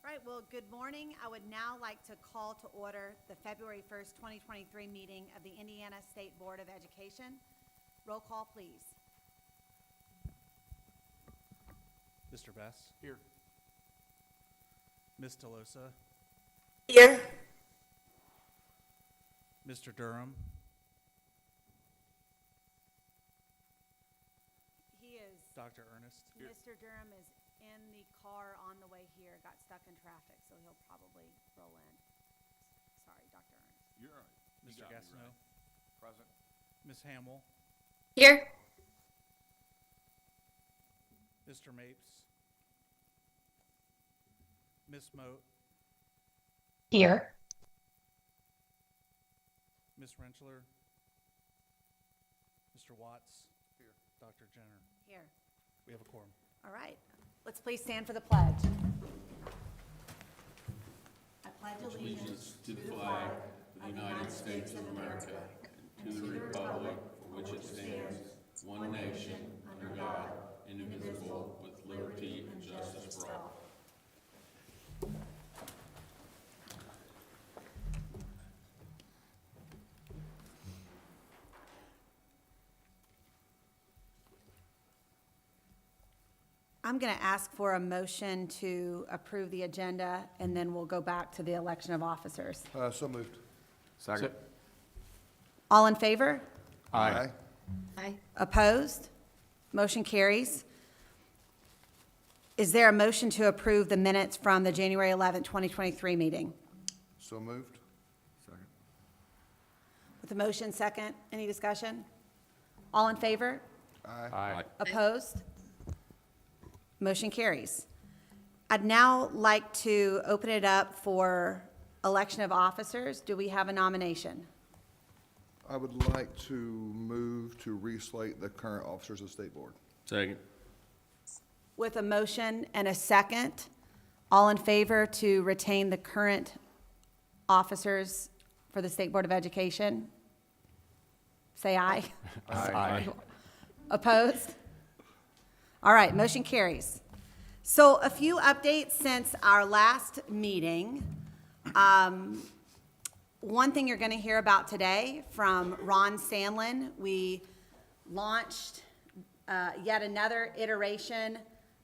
right, well, good morning. I would now like to call to order the February 1st, 2023 meeting of the Indiana State Board of Education. Roll call, please. Mr. Bess? Here. Ms. Delosa? Here. Mr. Durham? He is, Dr. Ernest? Here. Mr. Durham is in the car on the way here, got stuck in traffic, so he'll probably roll in. Sorry, Dr. Ernest. You're all right. You Mr. got me Gastineau? right. Present. Ms. Hamill? Here. Mr. Mapes? Ms. Moat? Here. Ms. Rentschler? Mr. Watts? Here. Dr. Jenner? Here. We have a quorum. All right, let's please stand for the pledge. I pledge Allegiance to the flag of the United States of America and to the republic for which it stands, one nation, under God, indivisible, with liberty and justice for all. I'm going to ask for a motion to approve the agenda, and then we'll go back to the election of officers. So moved. Second. All in favor? Aye. Aye. Opposed? Motion carries. Is there a motion to approve the minutes from the January 11th, 2023 meeting? So moved. Second. With the motion second, any discussion? All in favor? Aye. Aye. Opposed? Motion carries. I'd now like to open it up for election of officers. Do we have a nomination? I would like to move to reslate the current officers of the State Board. Second. With a motion and a second, all in favor to retain the current officers for the State Board of Education? Say aye. Aye. Opposed? All right, motion carries. So a few updates since our last meeting. One thing you're going to hear about today from Ron Sandlin, we launched yet another iteration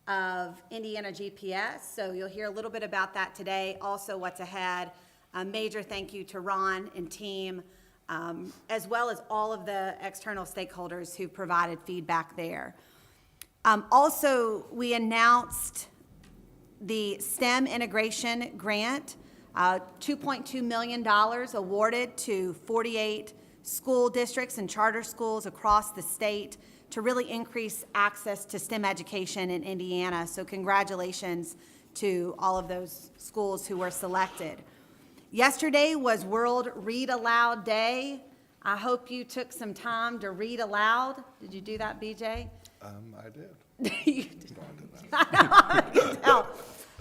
of Indiana GPS. So you'll hear a little bit about that today, also what's ahead. A major thank you to Ron and team, as well as all of the external stakeholders who provided feedback there. Also, we announced the STEM integration grant, $2.2 million awarded to 48 school districts and charter schools across the state to really increase access to STEM education in Indiana. So congratulations to all of those schools who were selected. Yesterday was World Read Aloud Day. I hope you took some time to read aloud. Did you do that, BJ? I did. You did.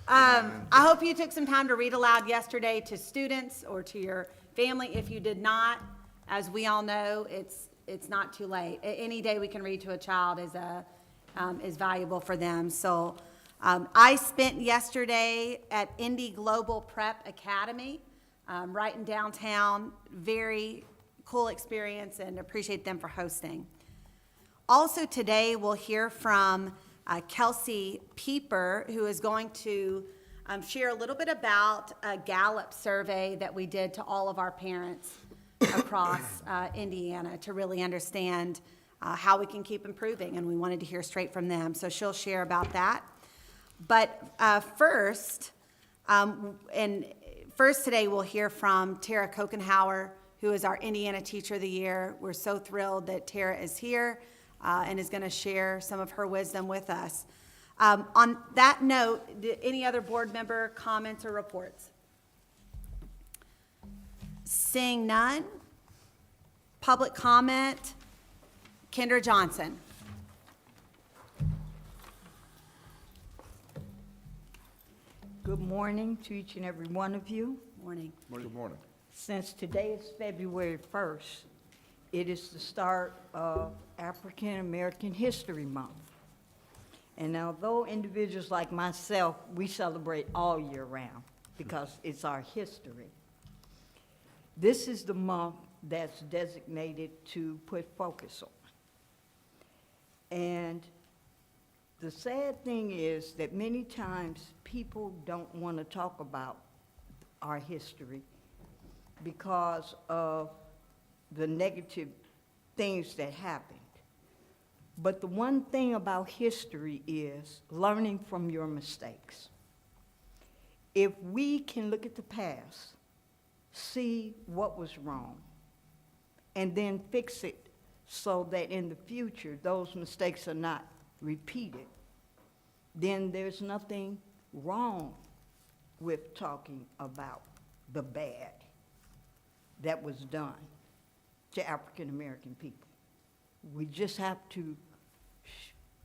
I hope you took some time to read aloud yesterday to students or to your family. If you did not, as we all know, it's not too late. Any day we can read to a child is valuable for them. So I spent yesterday at Indy Global Prep Academy, right in downtown. Very cool experience, and appreciate them for hosting. Also today, we'll hear from Kelsey Pieper, who is going to share a little bit about a Gallup survey that we did to all of our parents across Indiana to really understand how we can keep improving, and we wanted to hear straight from them. So she'll share about that. But first today, we'll hear from Tara Kokenhauer, who is our Indiana Teacher of the Year. We're so thrilled that Tara is here. And is going to share some of her wisdom with us. On that note, any other board member comments or reports? Seeing none, public comment, Kendra Johnson. Good morning to each and every one of you. Morning. Good morning. Since today is February 1st, it is the start of African American History Month. And although individuals like myself, we celebrate all year round because it's our history, this is the month that's designated to put focus on. And the sad thing is that many times people don't want to talk about our history because of the negative things that happened. But the one thing about history is learning from your mistakes. If we can look at the past, see what was wrong, and then fix it so that in the future those mistakes are not repeated, then there's nothing wrong with talking about the bad that was done to African American people. We just have to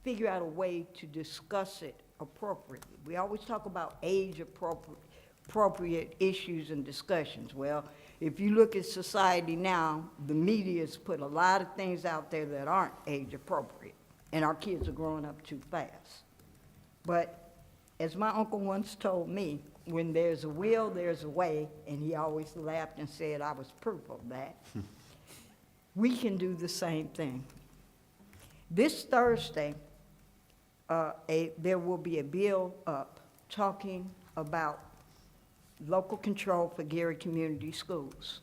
figure out a way to discuss it appropriately. We always talk about age-appropriate issues and discussions. Well, if you look at society now, the media's put a lot of things out there that aren't age-appropriate, and our kids are growing up too fast. But as my uncle once told me, when there's a will, there's a way, and he always laughed and said I was proof of that. We can do the same thing. This Thursday, there will be a bill up talking about local control for Gary Community Schools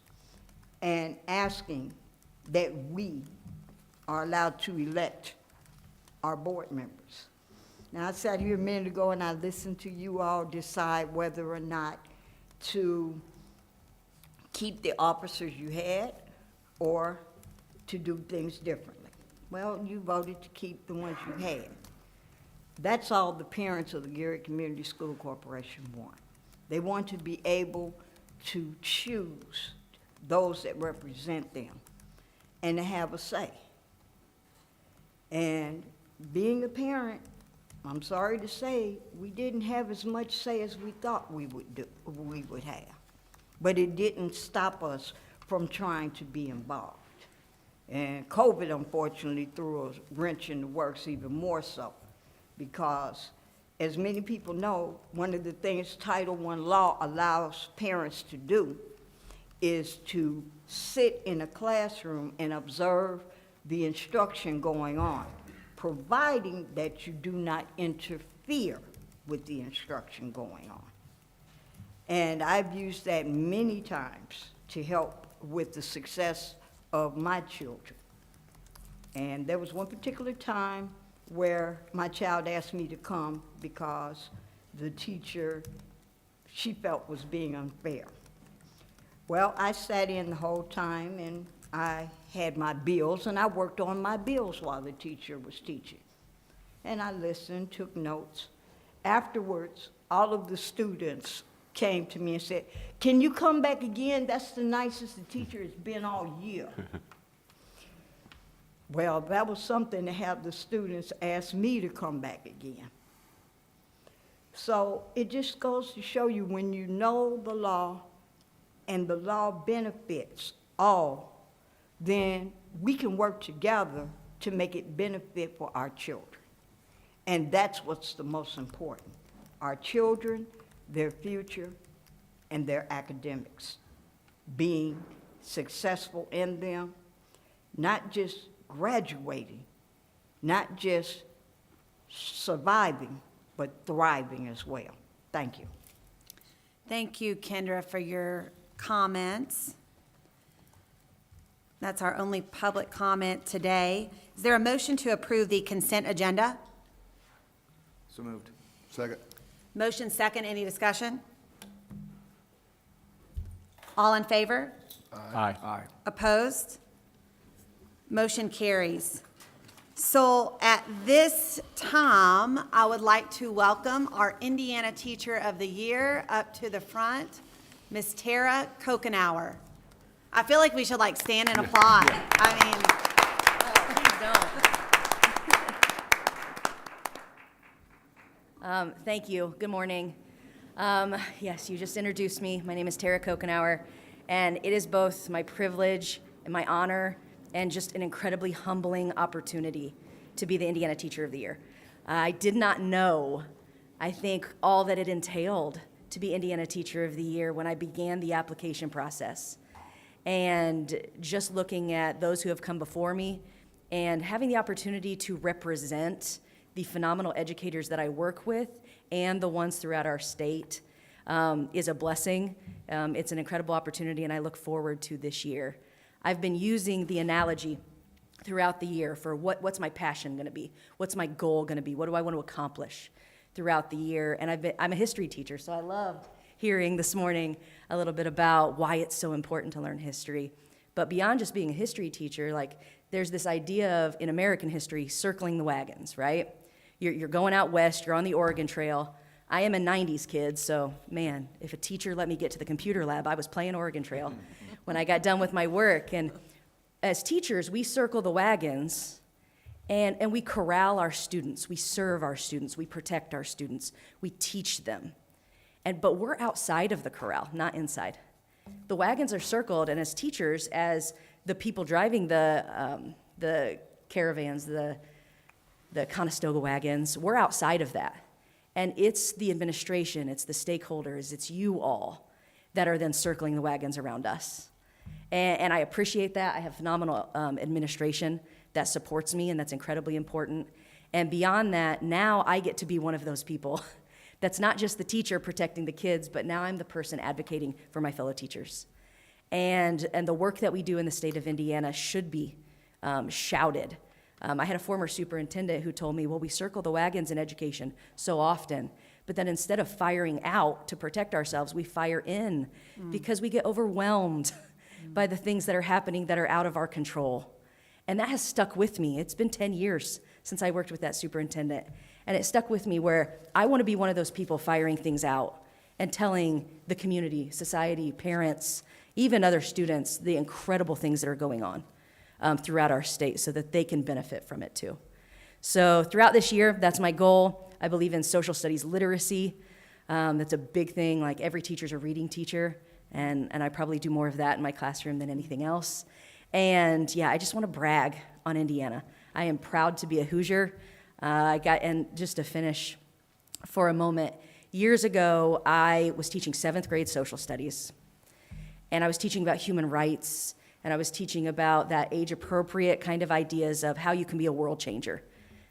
and asking that we are allowed to elect our board members. Now, I sat here a minute ago and I listened to you all decide whether or not to keep the officers you had or to do things differently. Well, you voted to keep the ones you had. That's all the parents of the Gary Community School Corporation want. They want to be able to choose those that represent them and to have a say. And being a parent, I'm sorry to say, we didn't have as much say as we thought we would have. But it didn't stop us from trying to be involved. And COVID, unfortunately, threw a wrench in the works even more so, because as many people know, one of the things Title I law allows parents to do is to sit in a classroom and observe the instruction going on, providing that you do not interfere with the instruction going on. And I've used that many times to help with the success of my children. And there was one particular time where my child asked me to come because the teacher, she felt, was being unfair. Well, I sat in the whole time and I had my bills and I worked on my bills while the teacher was teaching. And I listened, took notes. Afterwards, all of the students came to me and said, "Can you come back again? That's the nicest the teacher has been all year." Well, that was something to have the students ask me to come back again. So it just goes to show you, when you know the law and the law benefits all, then we can work together to make it benefit for our children. And that's what's the most important. Our children, their future, and their academics, being successful in them, not just graduating, not just surviving, but thriving as well. Thank you. Thank you, Kendra, for your comments. That's our only public comment today. Is there a motion to approve the consent agenda? So moved. Second. Motion second, any discussion? All in favor? Aye. Aye. Opposed? Motion carries. So at this time, I would like to welcome our Indiana Teacher of the Year up to the front, Miss Tara Kokenauer. I feel like we should stand and applaud. I mean, Thank you. Good morning. Yes, you just introduced me. My name is Tara Kokenauer, and it is both my privilege and my honor and just an incredibly humbling opportunity to be the Indiana Teacher of the Year. I did not know, I think, all that it entailed to be Indiana Teacher of the Year when I began the application process. And just looking at those who have come before me and having the opportunity to represent the phenomenal educators that I work with and the ones throughout our state is a blessing. It's an incredible opportunity, and I look forward to this year. I've been using the analogy throughout the year for what's my passion going to be? What's my goal going to be? What do I want to accomplish throughout the year? And I'm a history teacher, so I loved hearing this morning a little bit about why it's so important to learn history. But beyond just being a history teacher, like there's this idea of, in American history, circling the wagons, right? You're going out west, you're on the Oregon Trail. I am a 90s kid, so man, if a teacher let me get to the computer lab, I was playing Oregon Trail when I got done with my work. And as teachers, we circle the wagons and we corral our students, we serve our students, we protect our students, we teach them. But we're outside of the corral, not inside. The wagons are circled, and as teachers, as the people driving the caravans, the Conestoga wagons, we're outside of that. And it's the administration, it's the stakeholders, it's you all that are then circling the wagons around us. And I appreciate that. I have phenomenal administration that supports me, and that's incredibly important. And beyond that, now I get to be one of those people that's not just the teacher protecting the kids, but now I'm the person advocating for my fellow teachers. And the work that we do in the state of Indiana should be shouted. I had a former superintendent who told me, well, we circle the wagons in education so often, but then instead of firing out to protect ourselves, we fire in because we get overwhelmed by the things that are happening that are out of our control. And that has stuck with me. It's been 10 years since I worked with that superintendent. And it stuck with me where I want to be one of those people firing things out and telling the community, society, parents, even other students, the incredible things that are going on throughout our state so that they can benefit from it too. So throughout this year, that's my goal. I believe in social studies literacy. That's a big thing. Like every teacher's a reading teacher, and I probably do more of that in my classroom than anything else. And yeah, I just want to brag on Indiana. I am proud to be a Hoosier. And just to finish for a moment, years ago, I was teaching 7th grade social studies, and I was teaching about human rights, and I was teaching about that age-appropriate kind of ideas of how you can be a world changer.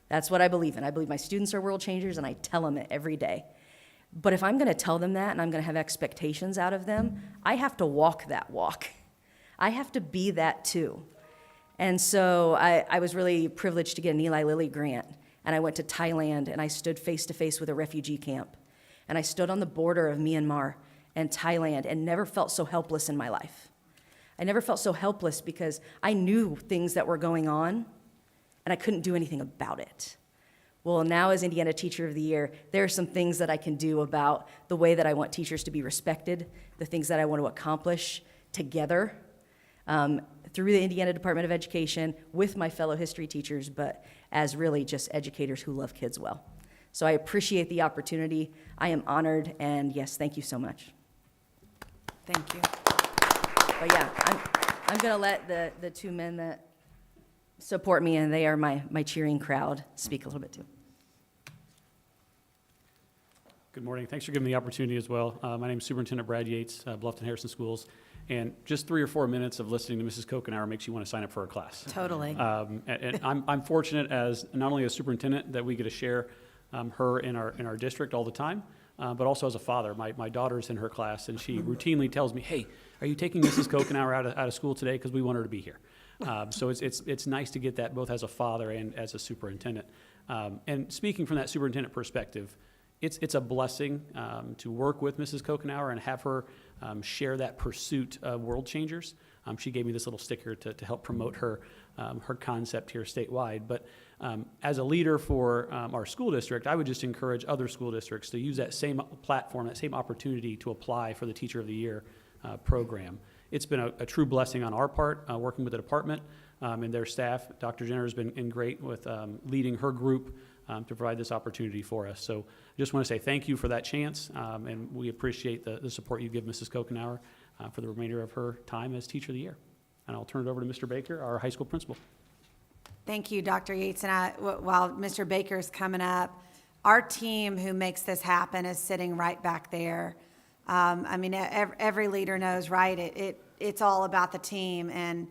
That's what I believe in. I believe my students are world changers, and I tell them it every day. But if I'm going to tell them that and I'm going to have expectations out of them, I have to walk that walk. I have to be that too. And so I was really privileged to get an Eli Lilly grant, and I went to Thailand, and I stood face-to-face with a refugee camp. And I stood on the border of Myanmar and Thailand and never felt so helpless in my life. I never felt so helpless because I knew things that were going on, and I couldn't do anything about it. Well, now as Indiana Teacher of the Year, there are some things that I can do about the way that I want teachers to be respected, the things that I want to accomplish together through the Indiana Department of Education with my fellow history teachers, but as really just educators who love kids well. So I appreciate the opportunity. I am honored, and yes, thank you so much. Thank you. But yeah, I'm going to let the two men that support me, and they are my cheering crowd, speak a little bit too. Good morning. Thanks for giving me the opportunity as well. My name is Superintendent Brad Yates, Bluffton Harrison Schools. And just 3 or 4 minutes of listening to Mrs. Kokenauer makes you want to sign up for a class. Totally. And I'm fortunate as not only a superintendent that we get to share her in our district all the time, but also as a father. My daughter's in her class, and she routinely tells me, "Hey, are you taking Mrs. Kokenauer out of school today? Because we want her to be here." So it's nice to get that both as a father and as a superintendent. And speaking from that superintendent perspective, it's a blessing to work with Mrs. Kokenauer and have her share that pursuit of world changers. She gave me this little sticker to help promote her concept here statewide. But as a leader for our school district, I would just encourage other school districts to use that same platform, that same opportunity to apply for the Teacher of the Year program. It's been a true blessing on our part, working with the department and their staff. Dr. Jenner has been great with leading her group to provide this opportunity for us. So I just want to say thank you for that chance, and we appreciate the support you give Mrs. Kokenauer for the remainder of her time as Teacher of the Year. And I'll turn it over to Mr. Baker, our high school principal. Thank you, Dr. Yates. And while Mr. Baker's coming up, our team who makes this happen is sitting right back there. I mean, every leader knows, right? It's all about the team. And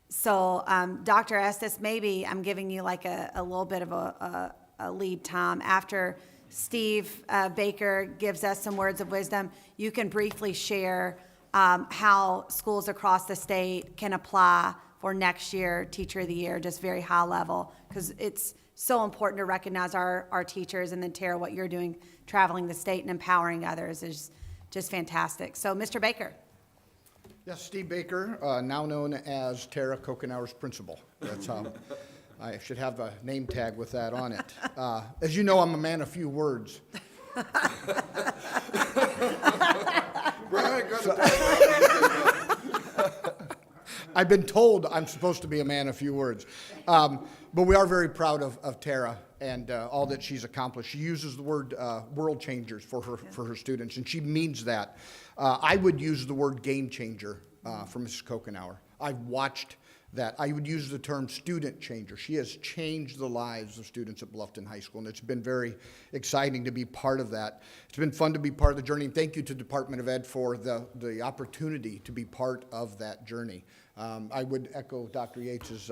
so, Dr. Estes, maybe I'm giving you like a little bit of a lead time. After Steve Baker gives us some words of wisdom, you can briefly share how schools across the state can apply for next year Teacher of the Year, just very high level, because it's so important to recognize our teachers. And then Tara, what you're doing, traveling the state and empowering others is just fantastic. So, Mr. Baker. Yes, Steve Baker, now known as Tara Kokenauer's principal. That's how I should have a name tag with that on it. As you know, I'm a man of few words. Brian, got I've been told I'm supposed to be a man of few words. But we are very proud of Tara and all that she's accomplished. She uses the word world changers for her students, and she means that. I would use the word game changer for Mrs. Kokenauer. I've watched that. I would use the term student changer. She has changed the lives of students at Bluffton High School, and it's been very exciting to be part of that. It's been fun to be part of the journey, and thank you to the Department of Ed for the opportunity to be part of that journey. I would echo Dr. Yates's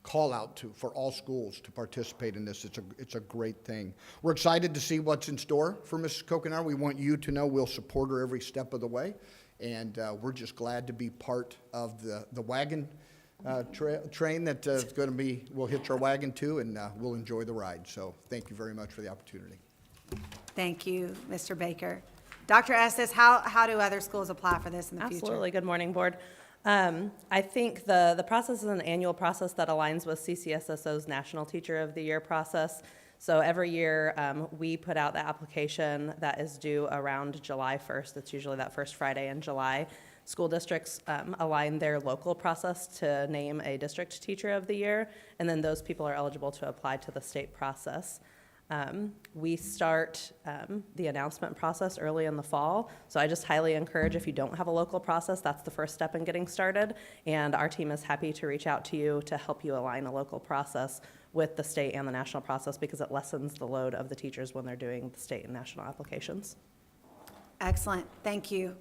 call out for all schools to participate in this. It's a great thing. We're excited to see what's in store for Mrs. Kokenauer. We want you to know we'll support her every step of the way, and we're just glad to be part of the wagon train that is going to be. We'll hitch our wagon to, and we'll enjoy the ride. So thank you very much for the opportunity. Thank you, Mr. Baker. Dr. Estes, how do other schools apply for this in the future? Absolutely. Good morning, Board. I think the process is an annual process that aligns with CCSSO's National Teacher of the Year process. So every year we put out the application that is due around July 1st. It's usually that first Friday in July. School districts align their local process to name a district teacher of the year, and then those people are eligible to apply to the state process. We start the announcement process early in the fall, so I just highly encourage, if you don't have a local process, that's the first step in getting started, and our team is happy to reach out to you to help you align a local process with the state and the national process, because it lessens the load of the teachers when they're doing the state and national applications. Excellent. Thank you.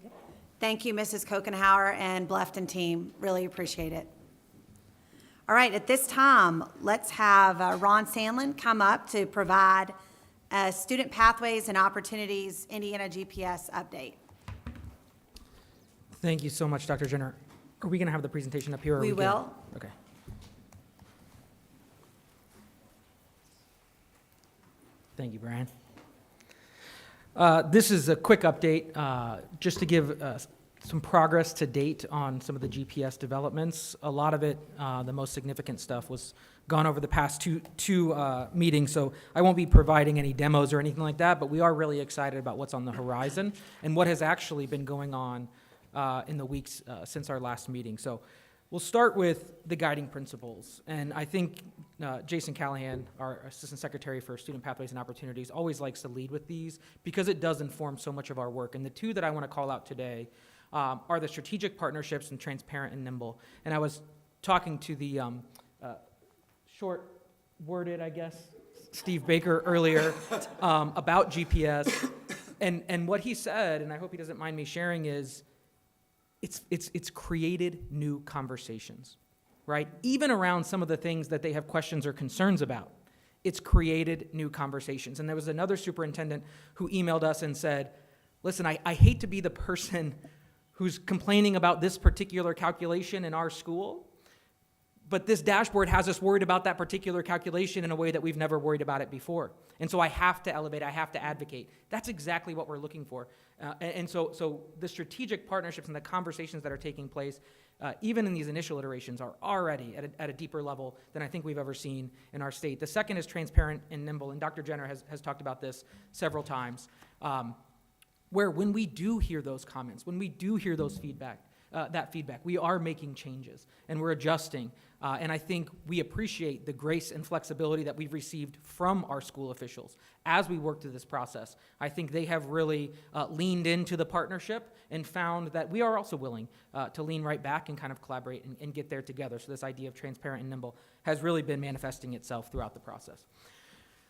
Thank you, Mrs. Kokenauer and Bluffton team. Really appreciate it. All right, at this time, let's have Ron Sandlin come up to provide a Student Pathways and Opportunities Indiana GPS update. Thank you so much, Dr. Jenner. Are we going to have the presentation up here? Or We good? will. Okay. Thank you, Brian. This is a quick update just to give some progress to date on some of the GPS developments. A lot of it, the most significant stuff, was gone over the past two meetings, so I won't be providing any demos or anything like that, but we are really excited about what's on the horizon and what has actually been going on in the weeks since our last meeting. So we'll start with the guiding principles, and I think Jason Callahan, our Assistant Secretary for Student Pathways and Opportunities, always likes to lead with these because it does inform so much of our work. And the two that I want to call out today are the strategic partnerships and transparent and nimble. And I was talking to the short-worded, I guess, Steve Baker earlier about GPS, and what he said, and I hope he doesn't mind me sharing, is it's created new conversations, right? Even around some of the things that they have questions or concerns about, it's created new conversations. And there was another superintendent who emailed us and said, listen, I hate to be the person who's complaining about this particular calculation in our school, but this dashboard has us worried about that particular calculation in a way that we've never worried about it before. And so I have to elevate, I have to advocate. That's exactly what we're looking for. And so the strategic partnerships and the conversations that are taking place, even in these initial iterations, are already at a deeper level than I think we've ever seen in our state. The second is transparent and nimble, and Dr. Jenner has talked about this several times. Where when we do hear those comments, when we do hear those feedback, that feedback. We are making changes, and we're adjusting. And I think we appreciate the grace and flexibility that we've received from our school officials as we work through this process. I think they have really leaned into the partnership and found that we are also willing to lean right back and kind of collaborate and get there together. So this idea of transparent and nimble has really been manifesting itself throughout the process.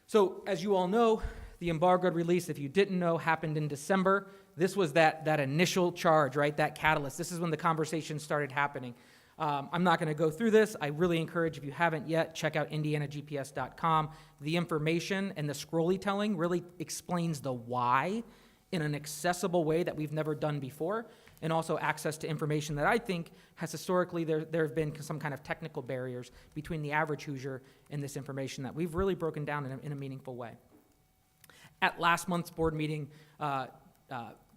So as you all know, the embargoed release, if you didn't know, happened in December. This was that initial charge, right, that catalyst. This is when the conversation started happening. I'm not going to go through this. I really encourage, if you haven't yet, check out indianagps.com. The information and the scrolly telling really explains the why in an accessible way that we've never done before, and also access to information that I think has historically, there have been some kind of technical barriers between the average Hoosier and this information that we've really broken down in a meaningful way. At last month's board meeting,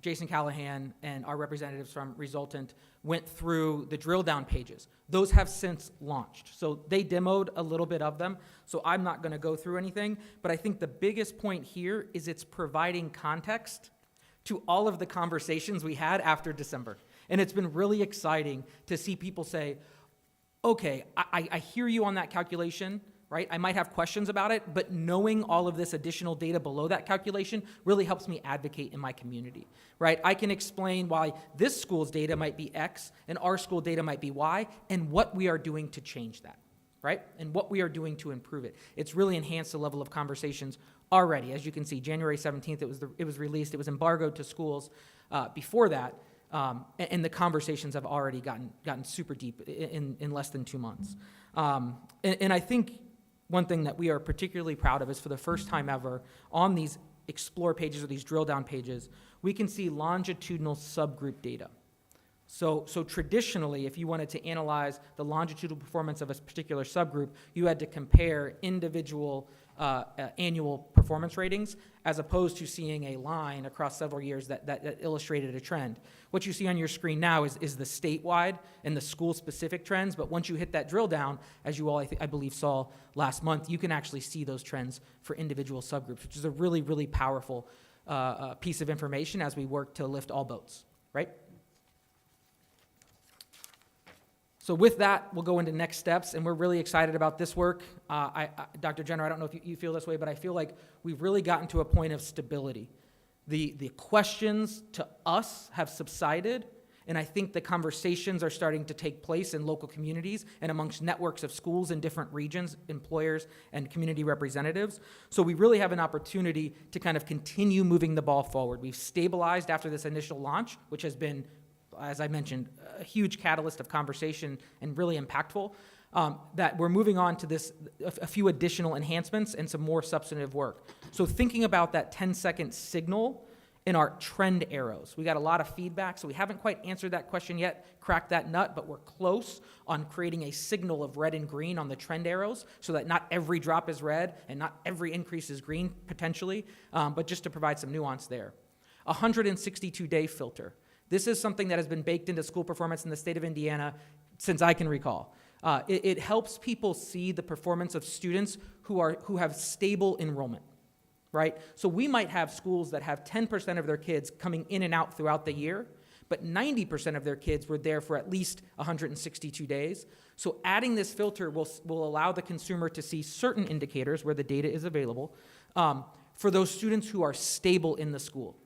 Jason Callahan and our representatives from Resultant went through the drill down pages. Those have since launched. So they demoed a little bit of them, so I'm not going to go through anything, but I think the biggest point here is it's providing context to all of the conversations we had after December. And it's been really exciting to see people say, okay, I hear you on that calculation, right? I might have questions about it, but knowing all of this additional data below that calculation really helps me advocate in my community, right? I can explain why this school's data might be X and our school data might be Y, and what we are doing to change that, right? And what we are doing to improve it. It's really enhanced the level of conversations already. As you can see, January 17th, it was released. It was embargoed to schools before that, and the conversations have already gotten super deep in less than 2 months. And I think one thing that we are particularly proud of is, for the first time ever, on these explore pages or these drill down pages, we can see longitudinal subgroup data. So traditionally, if you wanted to analyze the longitudinal performance of a particular subgroup, you had to compare individual annual performance ratings, as opposed to seeing a line across several years that illustrated a trend. What you see on your screen now is the statewide and the school-specific trends, but once you hit that drill down, as you all, I believe, saw last month, you can actually see those trends for individual subgroups, which is a really, really powerful piece of information as we work to lift all boats, right? So with that, we'll go into next steps, and we're really excited about this work. Dr. Jenner, I don't know if you feel this way, but I feel like we've really gotten to a point of stability. The questions to us have subsided, and I think the conversations are starting to take place in local communities and amongst networks of schools in different regions, employers, and community representatives. So we really have an opportunity to kind of continue moving the ball forward. We've stabilized after this initial launch, which has been, as I mentioned, a huge catalyst of conversation and really impactful, that we're moving on to this, a few additional enhancements and some more substantive work. So thinking about that 10-second signal in our trend arrows. We got a lot of feedback, so we haven't quite answered that question yet, cracked that nut, but we're close on creating a signal of red and green on the trend arrows, so that not every drop is red and not every increase is green, potentially, but just to provide some nuance there. 162-day filter. This is something that has been baked into school performance in the state of Indiana since I can recall. It helps people see the performance of students who have stable enrollment, right? So we might have schools that have 10% of their kids coming in and out throughout the year, but 90% of their kids were there for at least 162 days. So adding this filter will allow the consumer to see certain indicators where the data is available for those students who are stable in the school.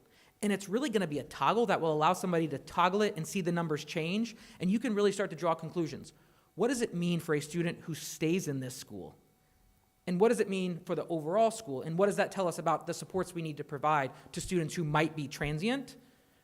And it's really going to be a toggle that will allow somebody to toggle it and see the numbers change, and you can really start to draw conclusions. What does it mean for a student who stays in this school? And what does it mean for the overall school? And what does that tell us about the supports we need to provide to students who might be transient,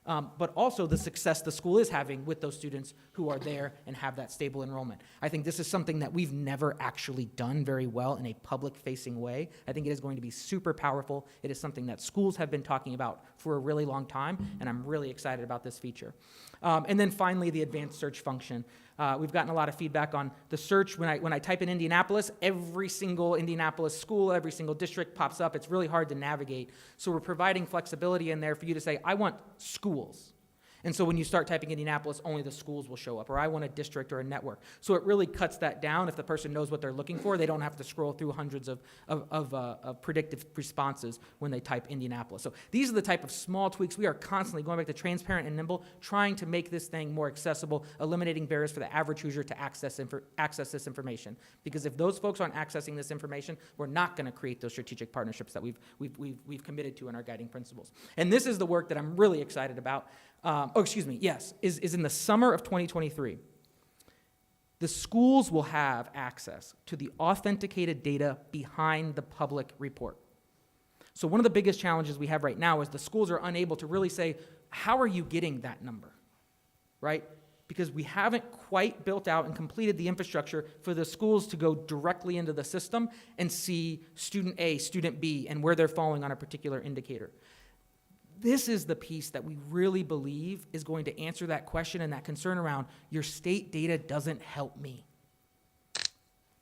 but also the success the school is having with those students who are there and have that stable enrollment? I think this is something that we've never actually done very well in a public-facing way. I think it is going to be super powerful. It is something that schools have been talking about for a really long time, and I'm really excited about this feature. And then finally, the advanced search function. We've gotten a lot of feedback on the search. When I type in Indianapolis, every single Indianapolis school, every single district pops up. It's really hard to navigate. So we're providing flexibility in there for you to say, I want schools. And so when you start typing Indianapolis, only the schools will show up, or I want a district or a network. So it really cuts that down. If the person knows what they're looking for, they don't have to scroll through hundreds of predictive responses when they type Indianapolis. So these are the type of small tweaks. We are constantly going back to transparent and nimble, trying to make this thing more accessible, eliminating barriers for the average user to access this information. Because if those folks aren't accessing this information, we're not going to create those strategic partnerships that we've committed to in our guiding principles. And this is the work that I'm really excited about. Is in the summer of 2023. The schools will have access to the authenticated data behind the public report. So one of the biggest challenges we have right now is the schools are unable to really say, how are you getting that number, right? Because we haven't quite built out and completed the infrastructure for the schools to go directly into the system and see student A, student B, and where they're falling on a particular indicator. This is the piece that we really believe is going to answer that question and that concern around your state data doesn't help me.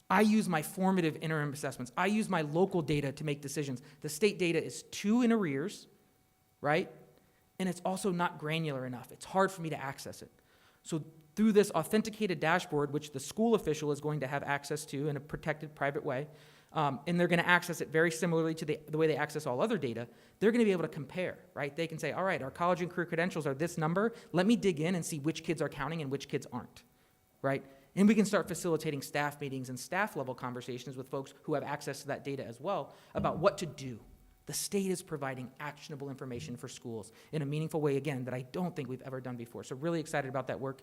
I use my formative interim assessments. I use my local data to make decisions. The state data is too in arrears, right? And it's also not granular enough. It's hard for me to access it. So through this authenticated dashboard, which the school official is going to have access to in a protected private way, and they're going to access it very similarly to the way they access all other data, they're going to be able to compare, right? They can say, all right, our college and career credentials are this number. Let me dig in and see which kids are counting and which kids aren't, right? And we can start facilitating staff meetings and staff level conversations with folks who have access to that data as well about what to do. The state is providing actionable information for schools in a meaningful way, again, that I don't think we've ever done before. So really excited about that work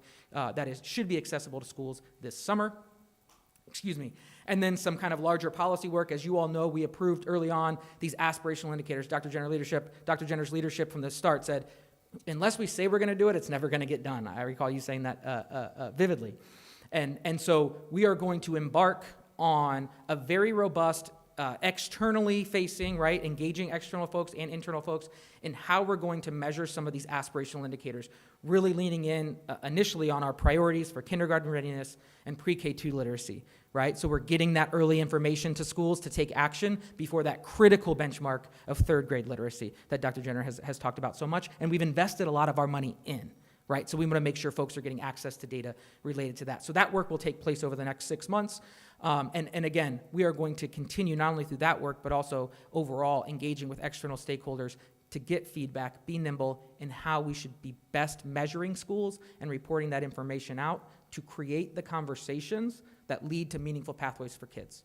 should be accessible to schools this summer. And then some kind of larger policy work. As you all know, we approved early on these aspirational indicators. Dr. Jenner's leadership from the start said, unless we say we're going to do it, it's never going to get done. I recall you saying that vividly. And so we are going to embark on a very robust, externally facing, right, engaging external folks and internal folks in how we're going to measure some of these aspirational indicators, really leaning in initially on our priorities for kindergarten readiness and pre-K2 literacy, right? So we're getting that early information to schools to take action before that critical benchmark of third grade literacy that Dr. Jenner has talked about so much, and we've invested a lot of our money in. Right? So we want to make sure folks are getting access to data related to that. So that work will take place over the next 6 months. And again, we are going to continue not only through that work, but also overall engaging with external stakeholders to get feedback, be nimble in how we should be best measuring schools and reporting that information out to create the conversations that lead to meaningful pathways for kids,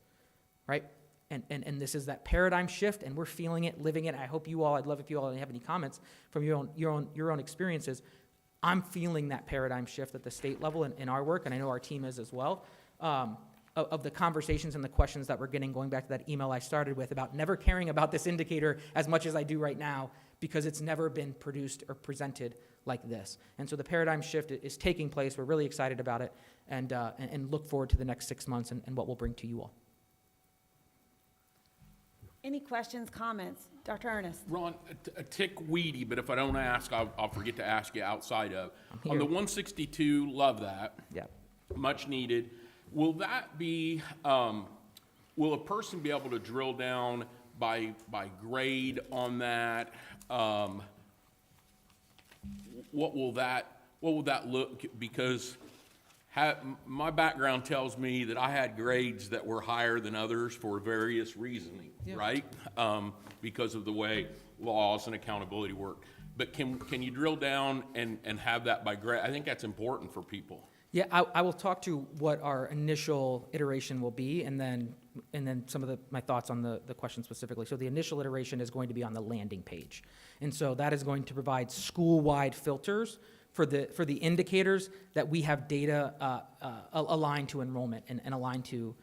right? And this is that paradigm shift, and we're feeling it, living it. I hope you all, I'd love if you all have any comments from your own experiences. I'm feeling that paradigm shift at the state level in our work, and I know our team is as well, of the conversations and the questions that we're getting, going back to that email I started with about never caring about this indicator as much as I do right now because it's never been produced or presented like this. And so the paradigm shift is taking place. We're really excited about it and look forward to the next 6 months and what we'll bring to you all. Any questions, comments? Dr. Ernest? Ron, a tick weedy, but if I don't ask, I'll forget to ask you outside of. On the 162, love that. Yeah. Much needed. Will that be, will a person be able to drill down by grade on that? What will that look? Because my background tells me that I had grades that were higher than others for various reasoning, right? Because of the way laws and accountability work. But can you drill down and have that by grade? I think that's important for people. Yeah, I will talk to what our initial iteration will be, and then some of my thoughts on the question specifically. So the initial iteration is going to be on the landing page, and so that is going to provide school-wide filters for the indicators that we have data aligned to enrollment and aligned to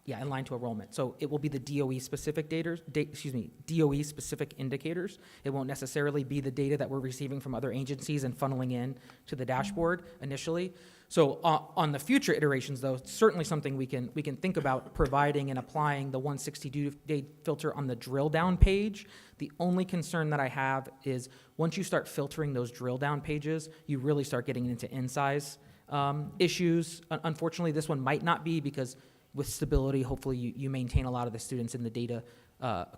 enrollment. So it will be the DOE specific DOE specific indicators. It won't necessarily be the data that we're receiving from other agencies and funneling in to the dashboard initially. So on the future iterations, though, it's certainly something we can think about providing and applying the 162-day filter on the drill down page. The only concern that I have is once you start filtering those drill down pages, you really start getting into in-size issues. Unfortunately, this one might not be because with stability, hopefully you maintain a lot of the students in the data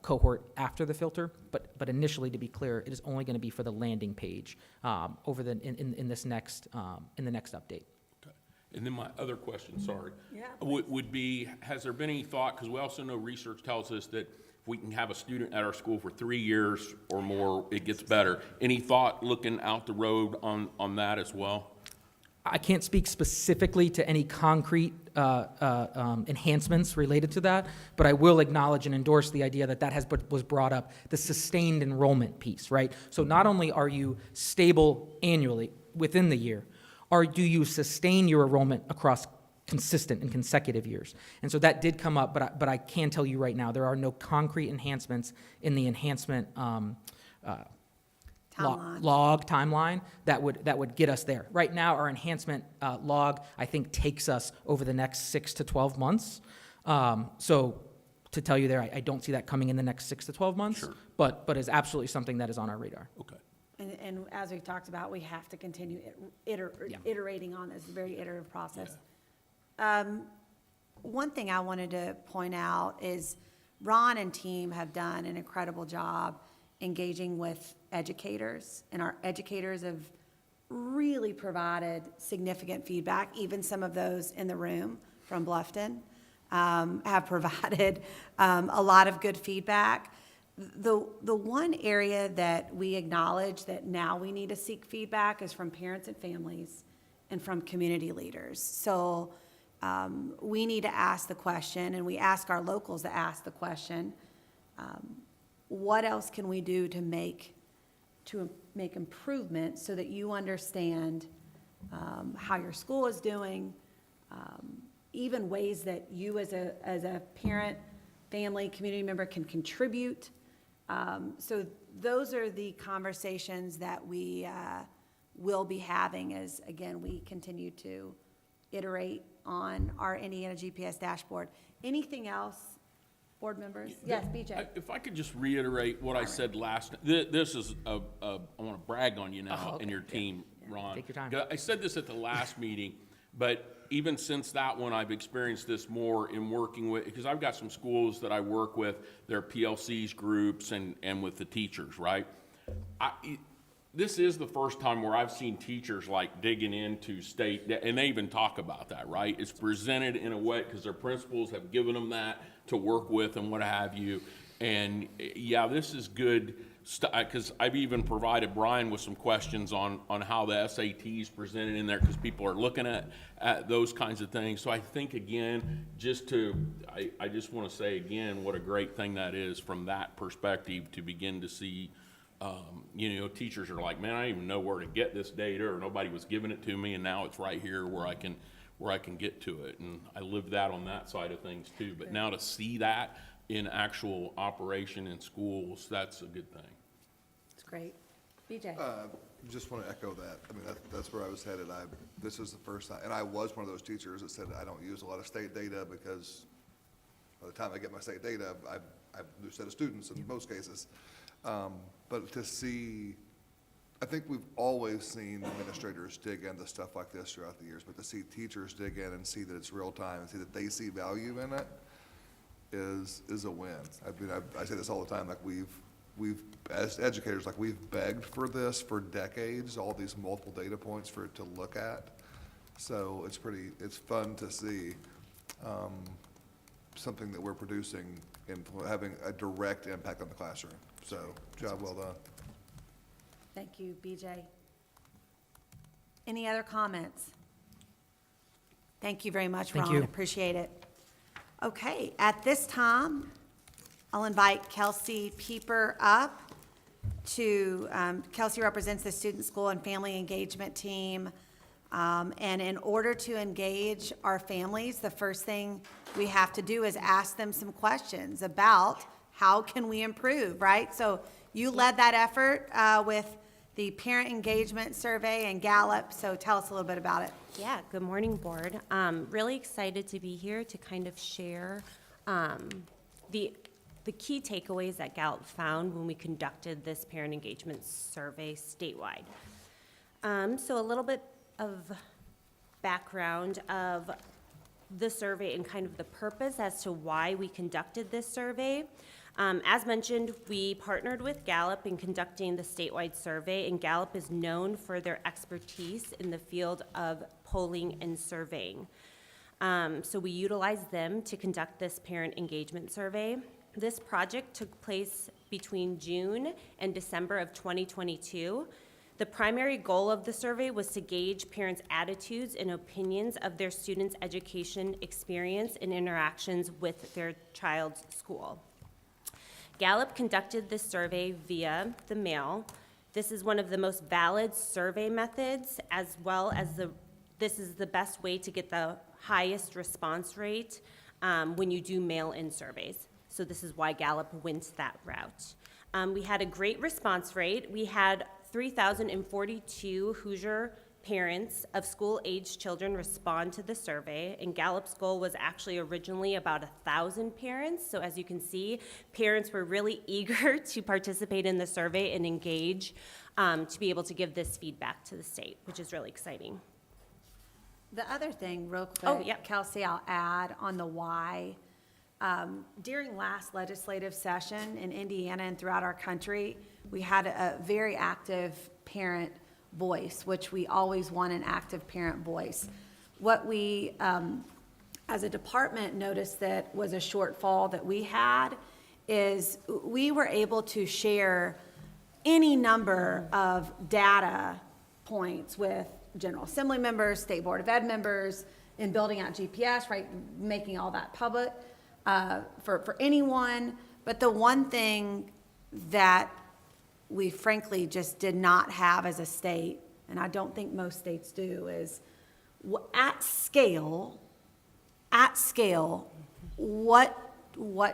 cohort after the filter, but initially, to be clear, it is only going to be for the landing page over in the next update. Okay. And then my other question, sorry, would be, has there been any thought, because we also know research tells us that if we can have a student at our school for 3 years or more, it gets better. Any thought looking out the road on that as well? I can't speak specifically to any concrete enhancements related to that, but I will acknowledge and endorse the idea that was brought up, the sustained enrollment piece, right? So not only are you stable annually within the year, do you sustain your enrollment across consistent and consecutive years? And so that did come up, but I can tell you right now, there are no concrete enhancements in the enhancement log timeline that would get us there. Right now, our enhancement log, I think, takes us over the next 6 to 12 months. So to tell you there, I don't see that coming in the next 6 to 12 months, Sure. but is absolutely something that is on our radar. Okay. And as we talked about, we have to continue iterating on this. It's a very iterative process. One thing I wanted to point out is Ron and team have done an incredible job engaging with educators, and our educators have really provided significant feedback. Even some of those in the room from Bluffton have provided a lot of good feedback. The one area that we acknowledge that now we need to seek feedback is from parents and families and from community leaders. So we need to ask the question, and we ask our locals to ask the question, what else can we do to make improvements so that you understand how your school is doing, even ways that you as a parent, family, community member can contribute. So those are the conversations that we will be having as, again, we continue to iterate on our Indiana GPS dashboard. Anything else, board members? Yes, BJ. If I could just reiterate what I said last, this is I want to brag on you now and your team, Ron. Take your time. I said this at the last meeting, but even since that one, I've experienced this more in working with, because I've got some schools that I work with, their PLCs groups and with the teachers, right? This is the first time where I've seen teachers like digging into state, and they even talk about that, right? It's presented in a way, because their principals have given them that to work with and what have you. And yeah, this is good stuff, because I've even provided Brian with some questions on how the SAT is presented in there, because people are looking at those kinds of things. So I think, again, I just want to say again, what a great thing that is from that perspective to begin to see. Teachers are like, man, I didn't even know where to get this data, or nobody was giving it to me, and now it's right here where I can get to it. And I lived that on that side of things too. But now to see that in actual operation in schools, that's a good thing. It's great. BJ? Just want to echo that. I mean, that's where I was headed. This is the first time, and I was one of those teachers that said I don't use a lot of state data because by the time I get my state data, I have a new set of students in most cases. But to see, I think we've always seen administrators dig into stuff like this throughout the years, but to see teachers dig in and see that it's real time and see that they see value in it is a win. I mean, I say this all the time, like we've, as educators, like we've begged for this for decades, all these multiple data points for it to look at. So it's fun to see something that we're producing and having a direct impact on the classroom. So, job well done. Thank you, BJ. Any other comments? Thank you very much, Ron. Thank you. Appreciate it. Okay, at this time, I'll invite Kelsey Pieper up to, Kelsey represents the Student, School, and Family Engagement Team. And in order to engage our families, the first thing we have to do is ask them some questions about how can we improve, right? So you led that effort with the Parent Engagement Survey and Gallup, so tell us a little bit about it. Yeah, good morning, board. Really excited to be here to kind of share the key takeaways that Gallup found when we conducted this parent engagement survey statewide. So a little bit of background of the survey and kind of the purpose as to why we conducted this survey. As mentioned, we partnered with Gallup in conducting the statewide survey, and Gallup is known for their expertise in the field of polling and surveying. So we utilized them to conduct this parent engagement survey. This project took place between June and December of 2022. The primary goal of the survey was to gauge parents' attitudes and opinions of their students' education experience and interactions with their child's school. Gallup conducted this survey via the mail. This is one of the most valid survey methods, as well as this is the best way to get the highest response rate when you do mail-in surveys. So this is why Gallup went that route. We had a great response rate. We had 3,042 Hoosier parents of school-aged children respond to the survey, and Gallup's goal was actually originally about 1,000 parents. So as you can see, parents were really eager to participate in the survey and engage to be able to give this feedback to the state, which is really exciting. The other thing, real quick. Oh, yep. Kelsey, I'll add on the why. During last legislative session in Indiana and throughout our country, we had a very active parent voice, which we always want an active parent voice. What we, as a department, noticed that was a shortfall that we had is we were able to share any number of data points with General Assembly members, State Board of Ed members, in building out GPS, right, making all that public for anyone. But the one thing that we frankly just did not have as a state, and I don't think most states do, is at scale, what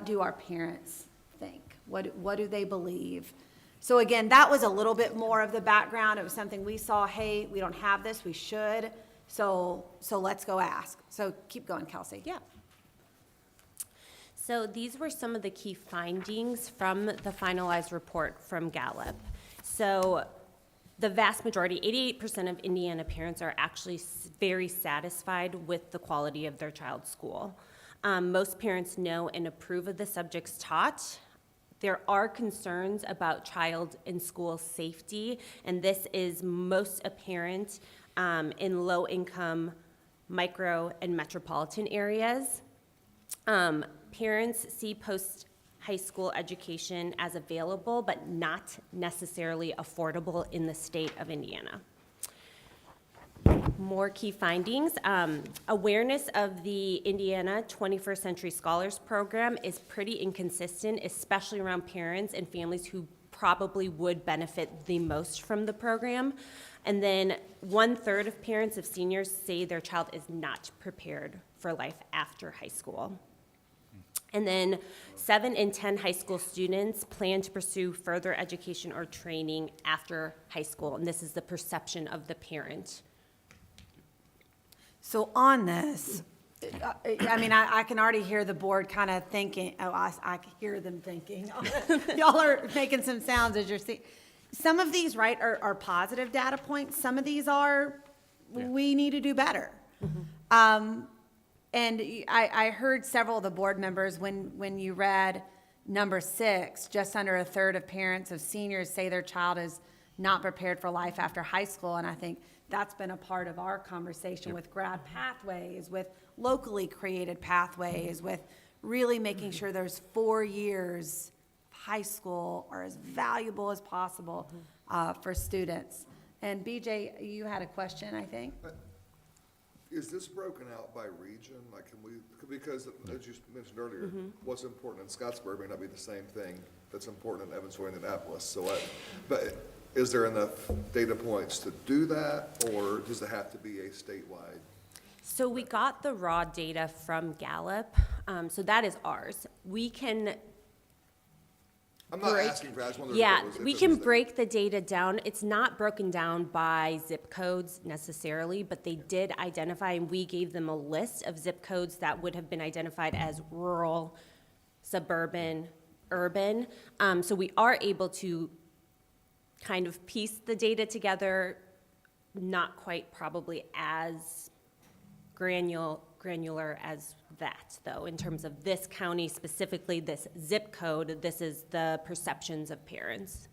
do our parents think? What do they believe? So again, that was a little bit more of the background. It was something we saw, hey, we don't have this, we should, so let's go ask. So keep going, Kelsey. Yeah. So these were some of the key findings from the finalized report from Gallup. So the vast majority, 88% of Indiana parents are actually very satisfied with the quality of their child's school. Most parents know and approve of the subjects taught. There are concerns about child and school safety, and this is most apparent in low-income, micro, and metropolitan areas. Parents see post-high school education as available, but not necessarily affordable in the state of Indiana. More key findings. Awareness of the Indiana 21st Century Scholars Program is pretty inconsistent, especially around parents and families who probably would benefit the most from the program. And then 1/3 of parents of seniors say their child is not prepared for life after high school. And then 7 in 10 high school students plan to pursue further education or training after high school, and this is the perception of the parent. So on this, I mean, I can already hear the board kind of thinking, I can hear them thinking. Y'all are making some sounds as you're seeing. Some of these, right, are positive data points. Some of these are, we need to do better. And I heard several of the board members, when you read number 6, just under 1/3 of parents of seniors say their child is not prepared for life after high school. And I think that's been a part of our conversation with grad pathways, with locally created pathways, with really making sure those 4 years of high school are as valuable as possible for students. And BJ, you had a question, I think? Is this broken out by region? Like, can we, because as you mentioned earlier, what's important in Scottsburg may not be the same thing that's important in Evansville and Indianapolis. So but is there enough data points to do that, or does it have to be a statewide? So we got the raw data from Gallup, so that is ours. We can I'm not asking for that, I just wondered Yeah, if it was, we can break the data down. It's not broken down by zip codes necessarily, but they did identify, and we gave them a list of zip codes that would have been identified as rural, suburban, urban. So we are able to kind of piece the data together, not quite probably as granular granular as that, though, in terms of this county specifically, this zip code, this is the perceptions of parents.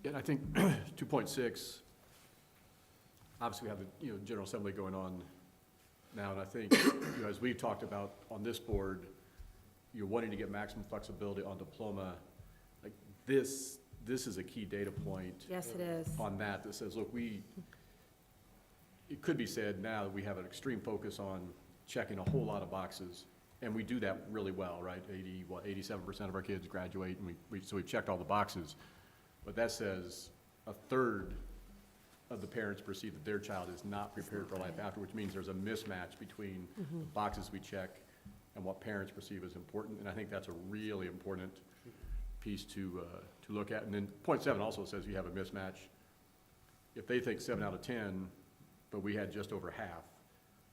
And I think 2.6, obviously we have the, General Assembly going on now, and I think, as we've talked about on this board, you're wanting to get maximum flexibility on diploma. Like this is a key data point. Yes, it is. On that says, look, it could be said now that we have an extreme focus on checking a whole lot of boxes, and we do that really well, right? 87% of our kids graduate, and so we've checked all the boxes. But that says a third of the parents perceive that their child is not prepared for life after, which means there's a mismatch between the boxes we check and what parents perceive as important. And I think that's a really important piece to look at. And then point 7 also says you have a mismatch. If they think 7 out of 10, but we had just over half,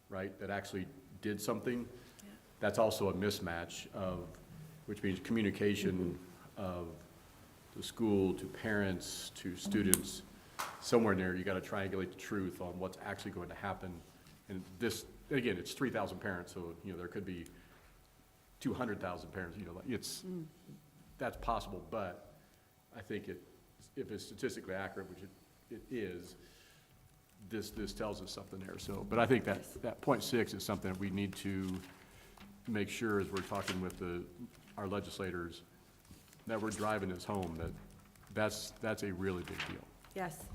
right, that actually did something, that's also a mismatch which means communication of the school to parents to students. Somewhere in there, you got to triangulate the truth on what's actually going to happen. And this, again, it's 3,000 parents, so there could be 200,000 parents. That's possible, but I think if it's statistically accurate, which it is, this tells us something there. So, but I think that point 6 is something that we need to make sure as we're talking with our legislators that we're driving this home. That's a really big deal. Yes.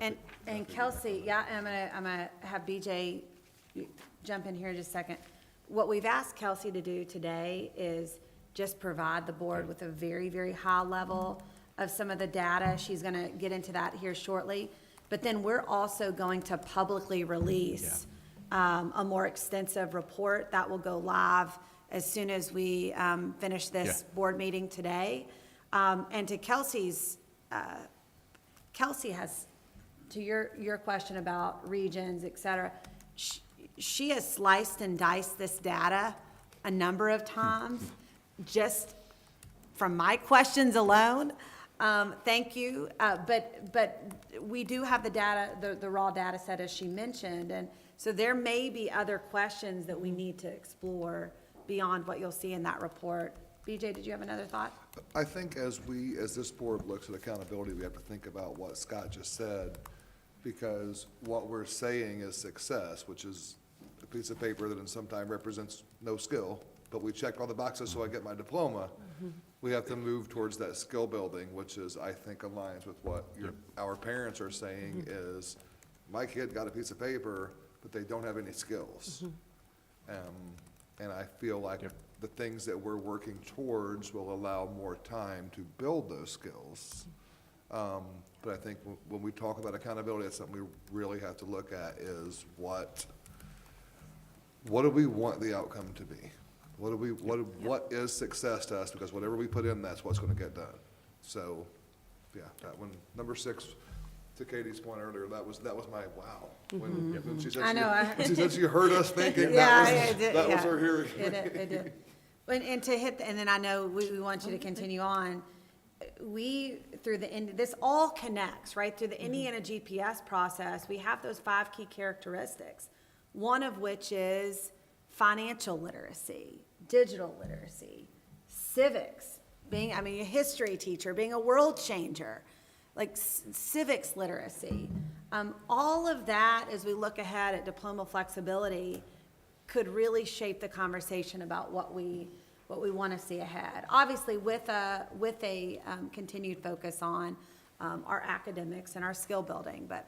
And Kelsey, yeah, I'm gonna have BJ jump in here in just a second. What we've asked Kelsey to do today is just provide the board with a very, very high level of some of the data. She's gonna get into that here shortly. But then we're also going to publicly release a more extensive report that will go live as soon as we finish this board meeting today. And to Kelsey's, Kelsey has, to your question about regions, et cetera, she has sliced and diced this data a number of times, just from my questions alone. Thank you. But we do have the data, the raw data set, as she mentioned, and so there may be other questions that we need to explore beyond what you'll see in that report. BJ, did you have another thought? I think as this board looks at accountability, we have to think about what Scott just said, because what we're saying is success, which is a piece of paper that in some time represents no skill, but we check all the boxes so I get my diploma. We have to move towards that skill building, which is, I think, aligns with what our parents are saying is, my kid got a piece of paper, but they don't have any skills. And I feel like the things that we're working towards will allow more time to build those skills. But I think when we talk about accountability, that's something we really have to look at is what do we want the outcome to be? What is success to us? Because whatever we put in, that's what's going to get done. So, yeah, that one, number 6, to Katie's point earlier, that was my wow. When she said I know. when she said she heard us thinking, Yeah, that was her hearing. It did. And to hit, and then I know we want you to continue on. This all connects, right? Through the Indiana GPS process, we have those 5 key characteristics, one of which is financial literacy, digital literacy, civics, being a history teacher, being a world changer, like civics literacy. All of that, as we look ahead at diploma flexibility, could really shape the conversation about what we want to see ahead. Obviously, with a continued focus on our academics and our skill building. But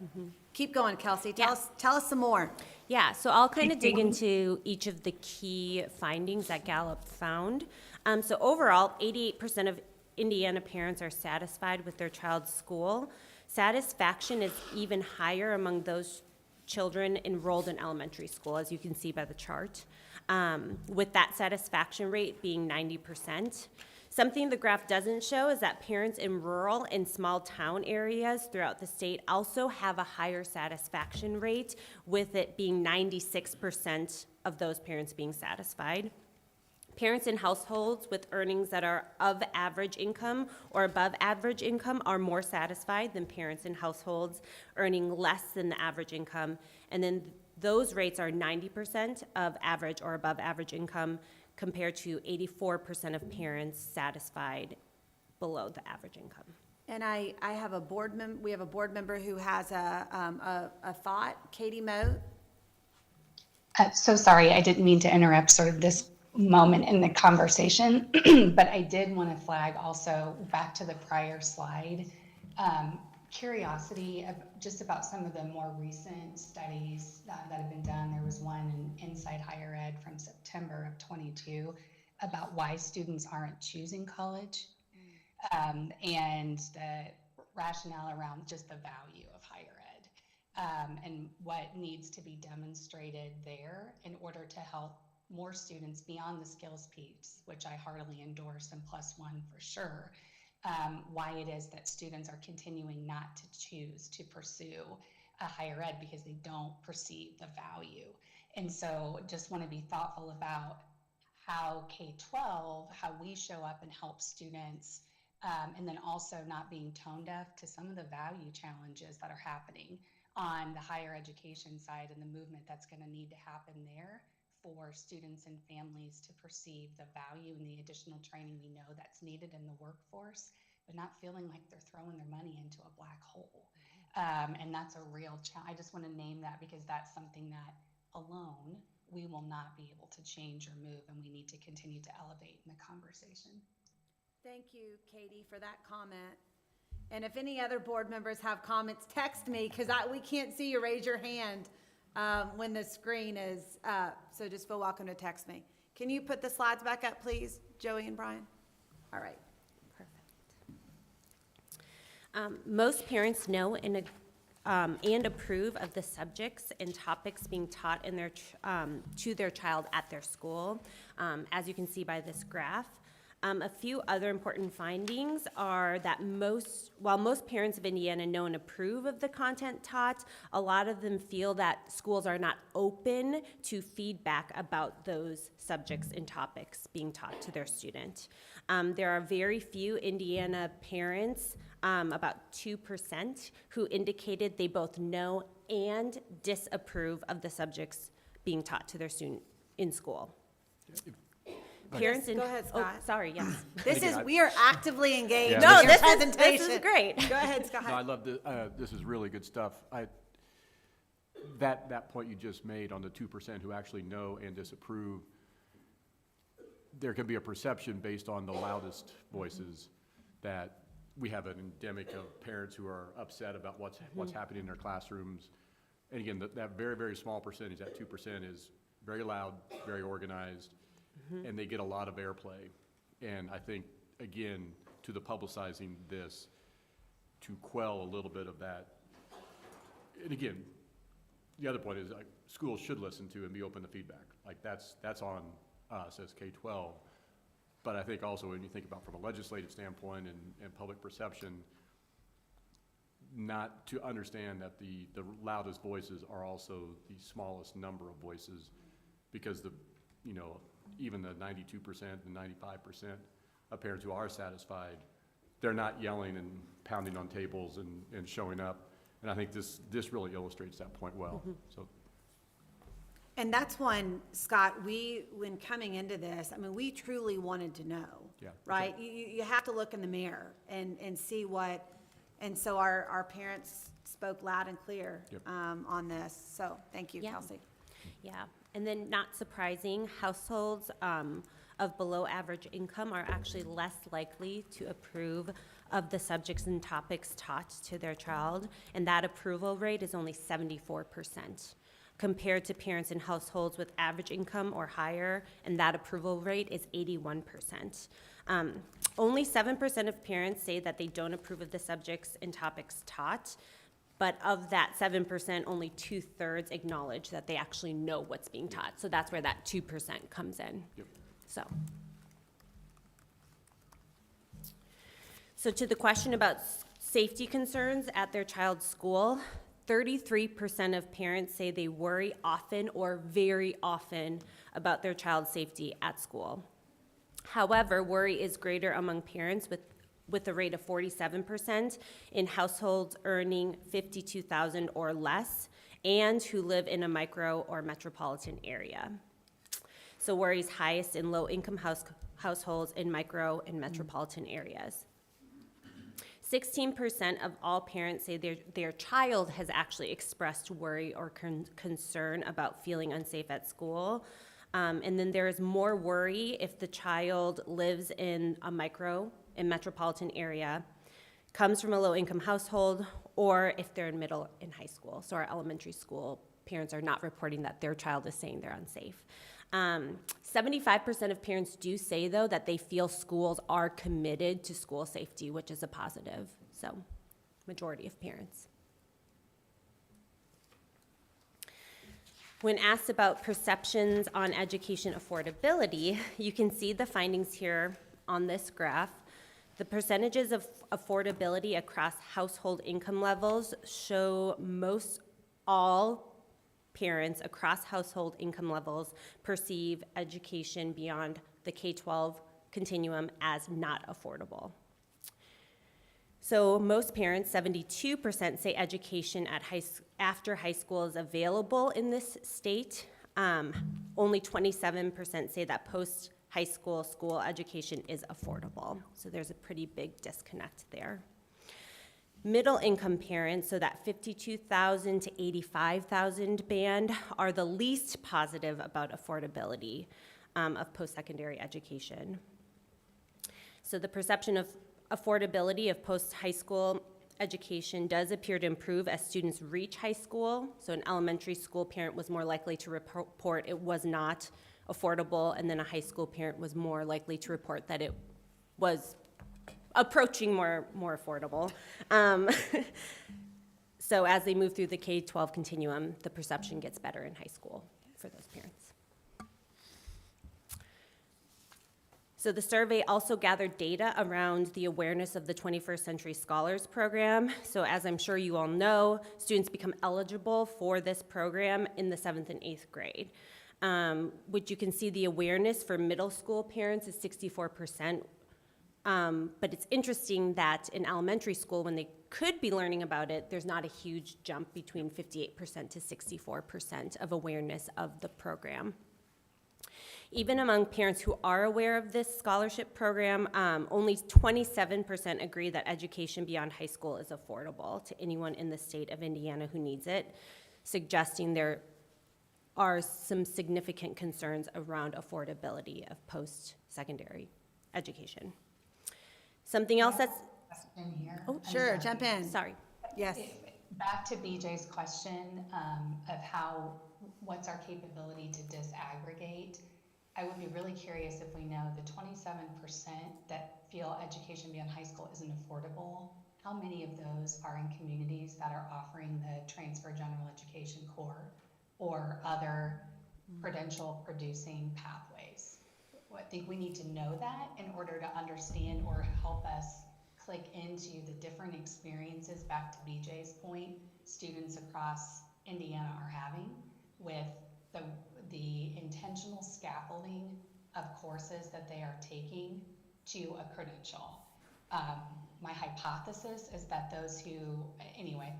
keep going, Kelsey. Tell us some more. Yeah, so I'll kind of dig into each of the key findings that Gallup found. So overall, 88% of Indiana parents are satisfied with their child's school. Satisfaction is even higher among those children enrolled in elementary school, as you can see by the chart, with that satisfaction rate being 90%. Something the graph doesn't show is that parents in rural and small town areas throughout the state also have a higher satisfaction rate, with it being 96% of those parents being satisfied. Parents in households with earnings that are of average income or above average income are more satisfied than parents in households earning less than the average income. And then those rates are 90% of average or above average income compared to 84% of parents satisfied below the average income. And I have a we have a board member who has a thought. Katie Moat. So sorry, I didn't mean to interrupt sort of this moment in the conversation, but I did want to flag also back to the prior slide, curiosity just about some of the more recent studies that have been done. There was one in Inside Higher Ed from September of 22 about why students aren't choosing college, and the rationale around just the value of higher ed, and what needs to be demonstrated there in order to help more students beyond the skills piece, which I heartily endorse, and +1 for sure, why it is that students are continuing not to choose to pursue a higher ed because they don't perceive the value. And so just want to be thoughtful about how K-12, how we show up and help students, and then also not being tone deaf to some of the value challenges that are happening on the higher education side and the movement that's going to need to happen there for students and families to perceive the value and the additional training we know that's needed in the workforce, but not feeling like they're throwing their money into a black hole. And that's a real challenge. I just want to name that because that's something that alone we will not be able to change or move, and we need to continue to elevate in the conversation. Thank you, Katie, for that comment. And if any other board members have comments, text me, because we can't see you raise your hand when the screen is up. So just feel welcome to text me. Can you put the slides back up, please, Joey and Brian? All right. Perfect. Most parents know and approve of the subjects and topics being taught in to their child at their school, as you can see by this graph. A few other important findings are that while most parents of Indiana know and approve of the content taught, a lot of them feel that schools are not open to feedback about those subjects and topics being taught to their student. There are very few Indiana parents, about 2%, who indicated they both know and disapprove of the subjects being taught to their student in school. Parents Go ahead, Scott. Oh, sorry, yes. We are actively engaged Yeah, in No, your this presentation. is great. Go ahead, Scott. No, I love this. This is really good stuff. That point you just made on the 2% who actually know and disapprove, there can be a perception based on the loudest voices that we have an endemic of parents who are upset about what's happening in their classrooms. And again, that very, very small percentage, that 2%, is very loud, very organized, and they get a lot of airplay. And I think, again, to the publicizing this, to quell a little bit of that. And again, the other point is schools should listen to and be open to feedback. Like that's on us as K-12. But I think also when you think about from a legislative standpoint and public perception, not to understand that the loudest voices are also the smallest number of voices, because even the 92% and 95% of parents who are satisfied, they're not yelling and pounding on tables and showing up. And I think this really illustrates that point well. So. And that's one, Scott, when coming into this, we truly wanted to know, right? You have to look in the mirror and see what, and so our parents spoke loud and clear on this. So thank you, Kelsey. Yeah, and then not surprising, households of below average income are actually less likely to approve of the subjects and topics taught to their child, and that approval rate is only 74%, compared to parents in households with average income or higher, and that approval rate is 81%. Only 7% of parents say that they don't approve of the subjects and topics taught, but of that 7%, only 2/3 acknowledge that they actually know what's being taught. So that's where that 2% comes in. So to the question about safety concerns at their child's school, 33% of parents say they worry often or very often about their child's safety at school. However, worry is greater among parents with a rate of 47% in households earning $52,000 or less and who live in a micro or metropolitan area. So worry is highest in low-income households in micro and metropolitan areas. 16% of all parents say their child has actually expressed worry or concern about feeling unsafe at school. And then there is more worry if the child lives in a micro and metropolitan area, comes from a low-income household, or if they're in middle and high school. So our elementary school parents are not reporting that their child is saying they're unsafe. 75% of parents do say, though, that they feel schools are committed to school safety, which is a positive. So, majority of parents. When asked about perceptions on education affordability, you can see the findings here on this graph. The percentages of affordability across household income levels show most all parents across household income levels perceive education beyond the K-12 continuum as not affordable. So most parents, 72%, say education at after high school is available in this state. Only 27% say that post-high school education is affordable. So there's a pretty big disconnect there. Middle income parents, so that 52,000 to 85,000 band, are the least positive about affordability of post-secondary education. So the perception of affordability of post-high school education does appear to improve as students reach high school. So an elementary school parent was more likely to report it was not affordable, and then a high school parent was more likely to report that it was approaching more affordable. So as they move through the K-12 continuum, the perception gets better in high school for those parents. So the survey also gathered data around the awareness of the 21st Century Scholars Program. So as I'm sure you all know, students become eligible for this program in the 7th and 8th grade. Which you can see the awareness for middle school parents is 64%. But it's interesting that in elementary school, when they could be learning about it, there's not a huge jump between 58% to 64% of awareness of the program. Even among parents who are aware of this scholarship program, only 27% agree that education beyond high school is affordable to anyone in the state of Indiana who needs it, suggesting there are some significant concerns around affordability of post-secondary education. Something else that's... In here. Oh, sure, jump in. Sorry. Yes. Back to BJ's question of what's our capability to disaggregate. I would be really curious if we know the 27% that feel education beyond high school isn't affordable. How many of those are in communities that are offering the transfer general education core or other credential producing pathways? I think we need to know that in order to understand or help us click into the different experiences, back to BJ's point, students across Indiana are having with the intentional scaffolding of courses that they are taking to a credential. My hypothesis is that those who, anyway,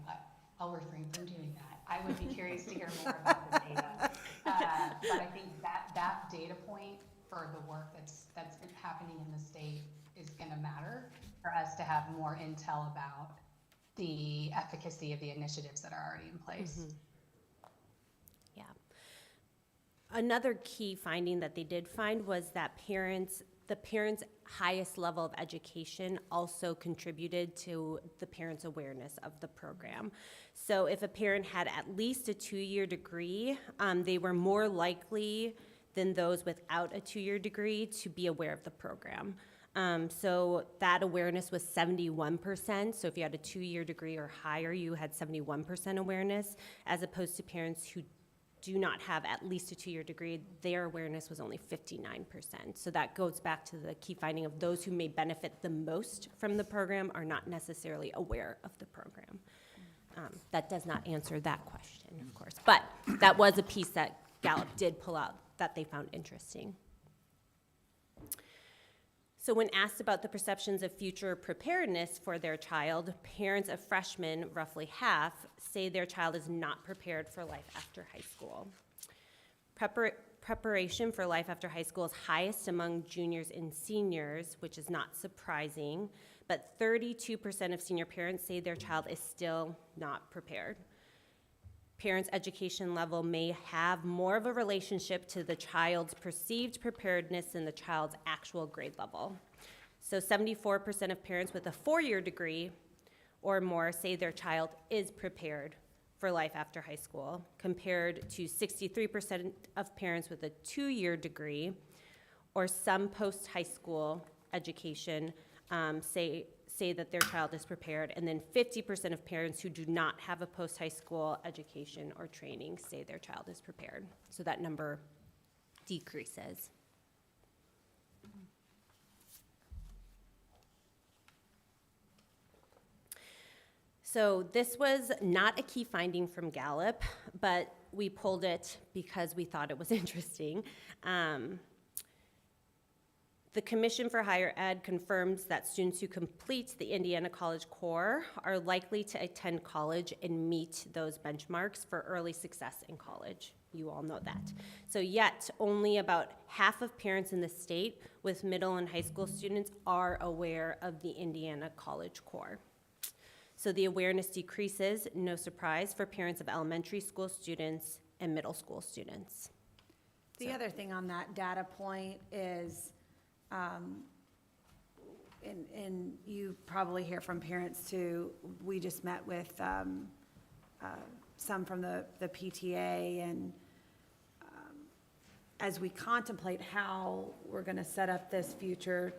I'll refrain from doing that. I would be curious to hear more about the data. But I think that data point for the work that's been happening in the state is gonna matter for us to have more intel about the efficacy of the initiatives that are already in place. Mm-hmm. Yeah. Another key finding that they did find was that the parents' highest level of education also contributed to the parents' awareness of the program. So if a parent had at least a 2-year degree, they were more likely than those without a 2-year degree to be aware of the program. So that awareness was 71%. So if you had a 2-year degree or higher, you had 71% awareness, as opposed to parents who do not have at least a 2-year degree, their awareness was only 59%. So that goes back to the key finding of those who may benefit the most from the program are not necessarily aware of the program. That does not answer that question, of course, but that was a piece that Gallup did pull out that they found interesting. So when asked about the perceptions of future preparedness for their child, parents of freshmen, roughly half, say their child is not prepared for life after high school. Preparation for life after high school is highest among juniors and seniors, which is not surprising, but 32% of senior parents say their child is still not prepared. Parents' education level may have more of a relationship to the child's perceived preparedness than the child's actual grade level. So 74% of parents with a 4-year degree or more say their child is prepared for life after high school, compared to 63% of parents with a 2-year degree or some post-high school education say that their child is prepared, and then 50% of parents who do not have a post-high school education or training say their child is prepared. So that number decreases. So this was not a key finding from Gallup, but we pulled it because we thought it was interesting. The Commission for Higher Ed confirms that students who complete the Indiana College Core are likely to attend college and meet those benchmarks for early success in college. You all know that. So yet, only about half of parents in the state with middle and high school students are aware of the Indiana College Core. So the awareness decreases, no surprise, for parents of elementary school students and middle school students. The other thing on that data point is, and you probably hear from parents too, we just met with some from the PTA, and as we contemplate how we're going to set up this future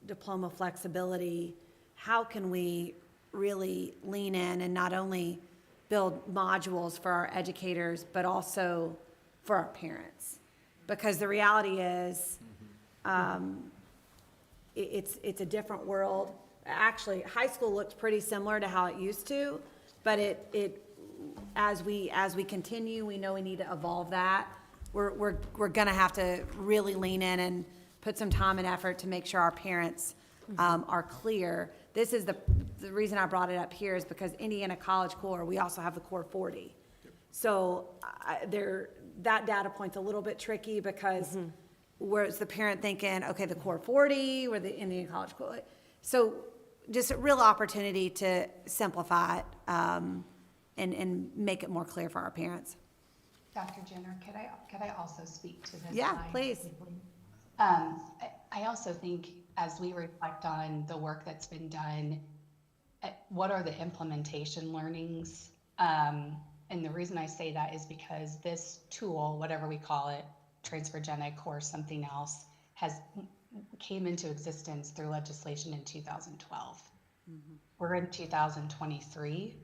diploma flexibility, how can we really lean in and not only build modules for our educators, but also for our parents? Because the reality is, it's a different world. Actually, high school looks pretty similar to how it used to, but as we continue, we know we need to evolve that. We're gonna have to really lean in and put some time and effort to make sure our parents are clear. This is the reason I brought it up here is because Indiana College Core, we also have the Core 40. So that data point's a little bit tricky because where's the parent thinking, okay, the Core 40 or the Indiana College Core? So just a real opportunity to simplify it and make it more clear for our parents. Dr. Jenner, could I also speak to this? Yeah, slide please. briefly? I also think as we reflect on the work that's been done, what are the implementation learnings? And the reason I say that is because this tool, whatever we call it, transfergenic or something else, came into existence through legislation in 2012. We're in 2023,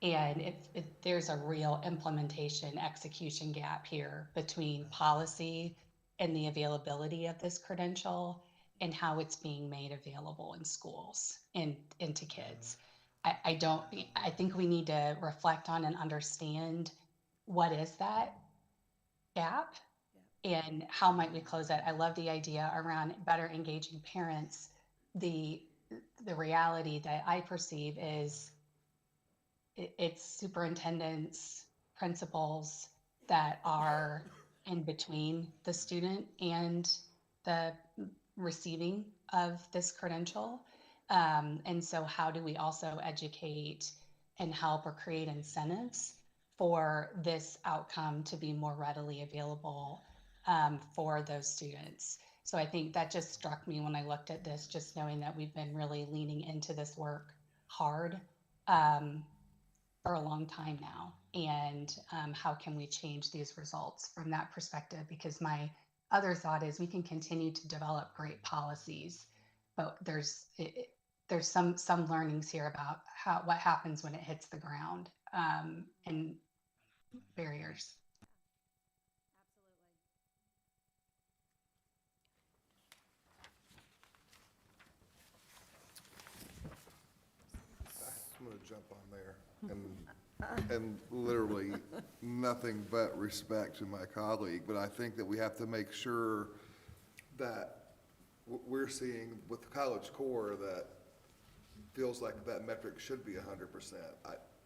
and there's a real implementation execution gap here between policy and the availability of this credential and how it's being made available in schools and to kids. I think we need to reflect on and understand what is that gap and how might we close that. I love the idea around better engaging parents. The reality that I perceive is it's superintendents, principals that are in between the student and the receiving of this credential. And so how do we also educate and help or create incentives for this outcome to be more readily available for those students? So I think that just struck me when I looked at this, just knowing that we've been really leaning into this work hard for a long time now. And how can we change these results from that perspective? Because my other thought is we can continue to develop great policies, but there's some learnings here about what happens when it hits the ground and barriers. I'm gonna jump on there and literally nothing but respect to my colleague, but I think that we have to make sure that we're seeing with the College Core that feels like that metric should be 100%.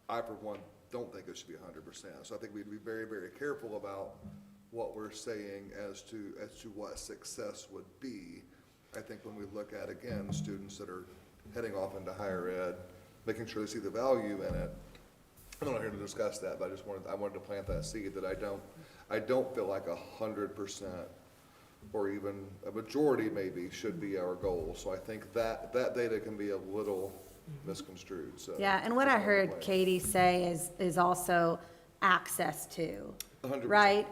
I for one, don't think it should be 100%. So I think we'd be very, very careful about what we're saying as to what success would be. I think when we look at, again, students that are heading off into higher ed, making sure they see the value in it. I'm not here to discuss that, but I wanted to plant that seed that I don't feel like 100% or even a majority maybe should be our goal. So I think that data can be a little misconstrued, so. Yeah, and what I heard Katie say is also access to, 100%. right?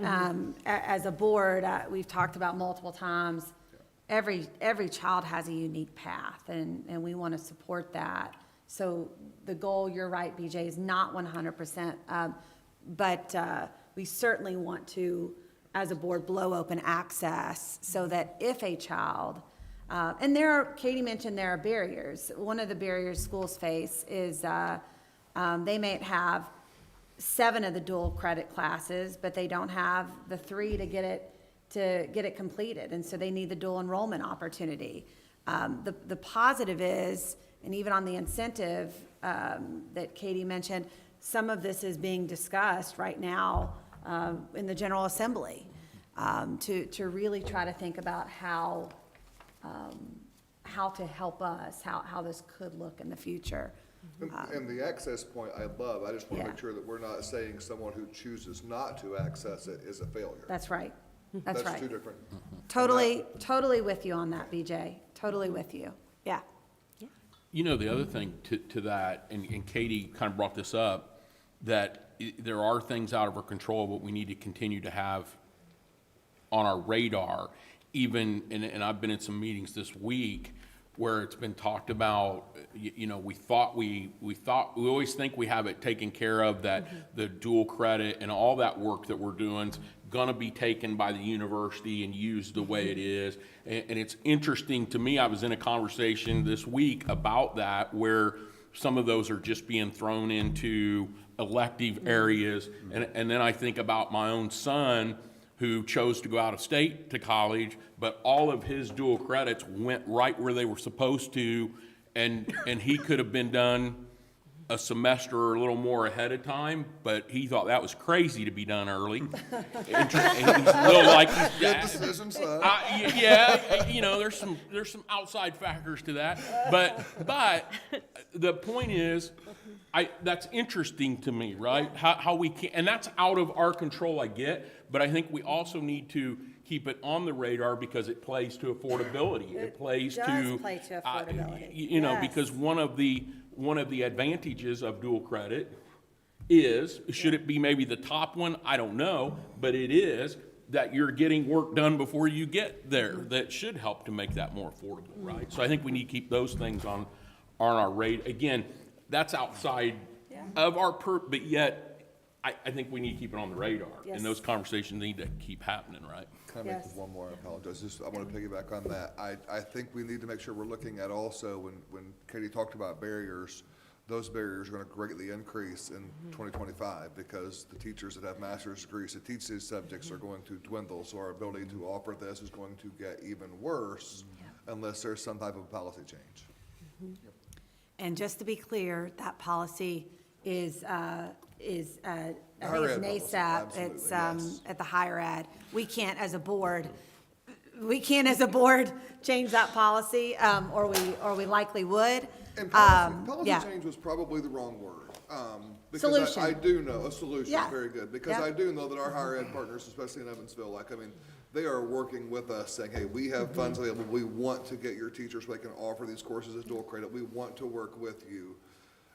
As a board, we've talked about multiple times, every child has a unique path, and we want to support that. So the goal, you're right, BJ, is not 100%, but we certainly want to, as a board, blow open access so that if a child, and Katie mentioned there are barriers. One of the barriers schools face is they may have 7 of the dual credit classes, but they don't have the 3 to get it completed, and so they need the dual enrollment opportunity. The positive is, and even on the incentive that Katie mentioned, some of this is being discussed right now in the General Assembly to really try to think about how to help us, how this could look in the future. And the access point I love. I just want to Yeah. make sure that we're not saying someone who chooses not to access it is a failure. That's right. That's right. That's two different. Totally with you on that, BJ. Totally with you. Yeah. You know, the other thing to that, and Katie kind of brought this up, that there are things out of our control, but we need to continue to have on our radar, even, and I've been in some meetings this week where it's been talked about, we always think we have it taken care of, that the dual credit and all that work that we're doing is gonna be taken by the university and used the way it is. And it's interesting to me, I was in a conversation this week about that, where some of those are just being thrown into elective areas. And then I think about my own son, who chose to go out of state to college, but all of his dual credits went right where they were supposed to, and he could have been done a semester or a little more ahead of time, but he thought that was crazy to be done early. And he's a little like his dad. Good decision, son. Yeah, there's some outside factors to that, but the point is, that's interesting to me, right? How we can, and that's out of our control, I get, but I think we also need to keep it on the radar because it plays to affordability. It plays does play to affordability. Yes. Because one of the advantages of dual credit is, should it be maybe the top one? I don't know, but it is that you're getting work done before you get there. That should help to make that more affordable, right? So I think we need to keep those things on our radar. Again, that's outside of our but yet I think we need to keep it on the radar. Yes. And those conversations need to keep happening, right? Can I make one more? I apologize. I want to piggyback on that. I think we need to make sure we're looking at also, when Katie talked about barriers, those barriers are going to greatly increase in 2025 because the teachers that have master's degrees to teach these subjects are going to dwindle. So our ability to offer this is going to get even worse unless there's some type of policy change. And just to be clear, that policy is I think Higher it's ed policy, NASAP, absolutely, it's yes. at the higher ed. We can't as a board change that policy, or we likely would. And policy yeah. change was probably the wrong word. Because Solution. I do know, a solution, Yeah. very good. Because Yeah. I do know that our higher ed partners, especially in Evansville, they are working with us saying, hey, we have funds available. We want to get your teachers so they can offer these courses as dual credit. We want to work with you.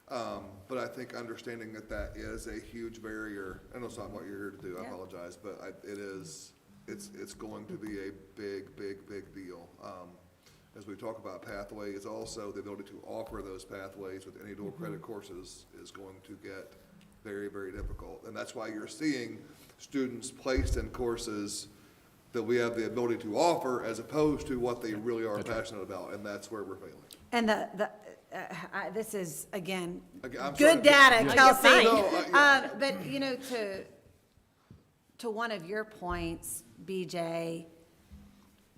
But I think understanding that is a huge barrier. I know it's not what you're here to do, I apologize, but it's going to be a big, big, big deal. As we talk about pathways, also the ability to offer those pathways with any dual credit courses is going to get very, very difficult. And that's why you're seeing students placed in courses that we have the ability to offer as opposed to what they really are passionate about, and that's where we're failing. And this is, again, I'm good sorry. data, Yeah. Kelsey. No, But, to one of your points, BJ,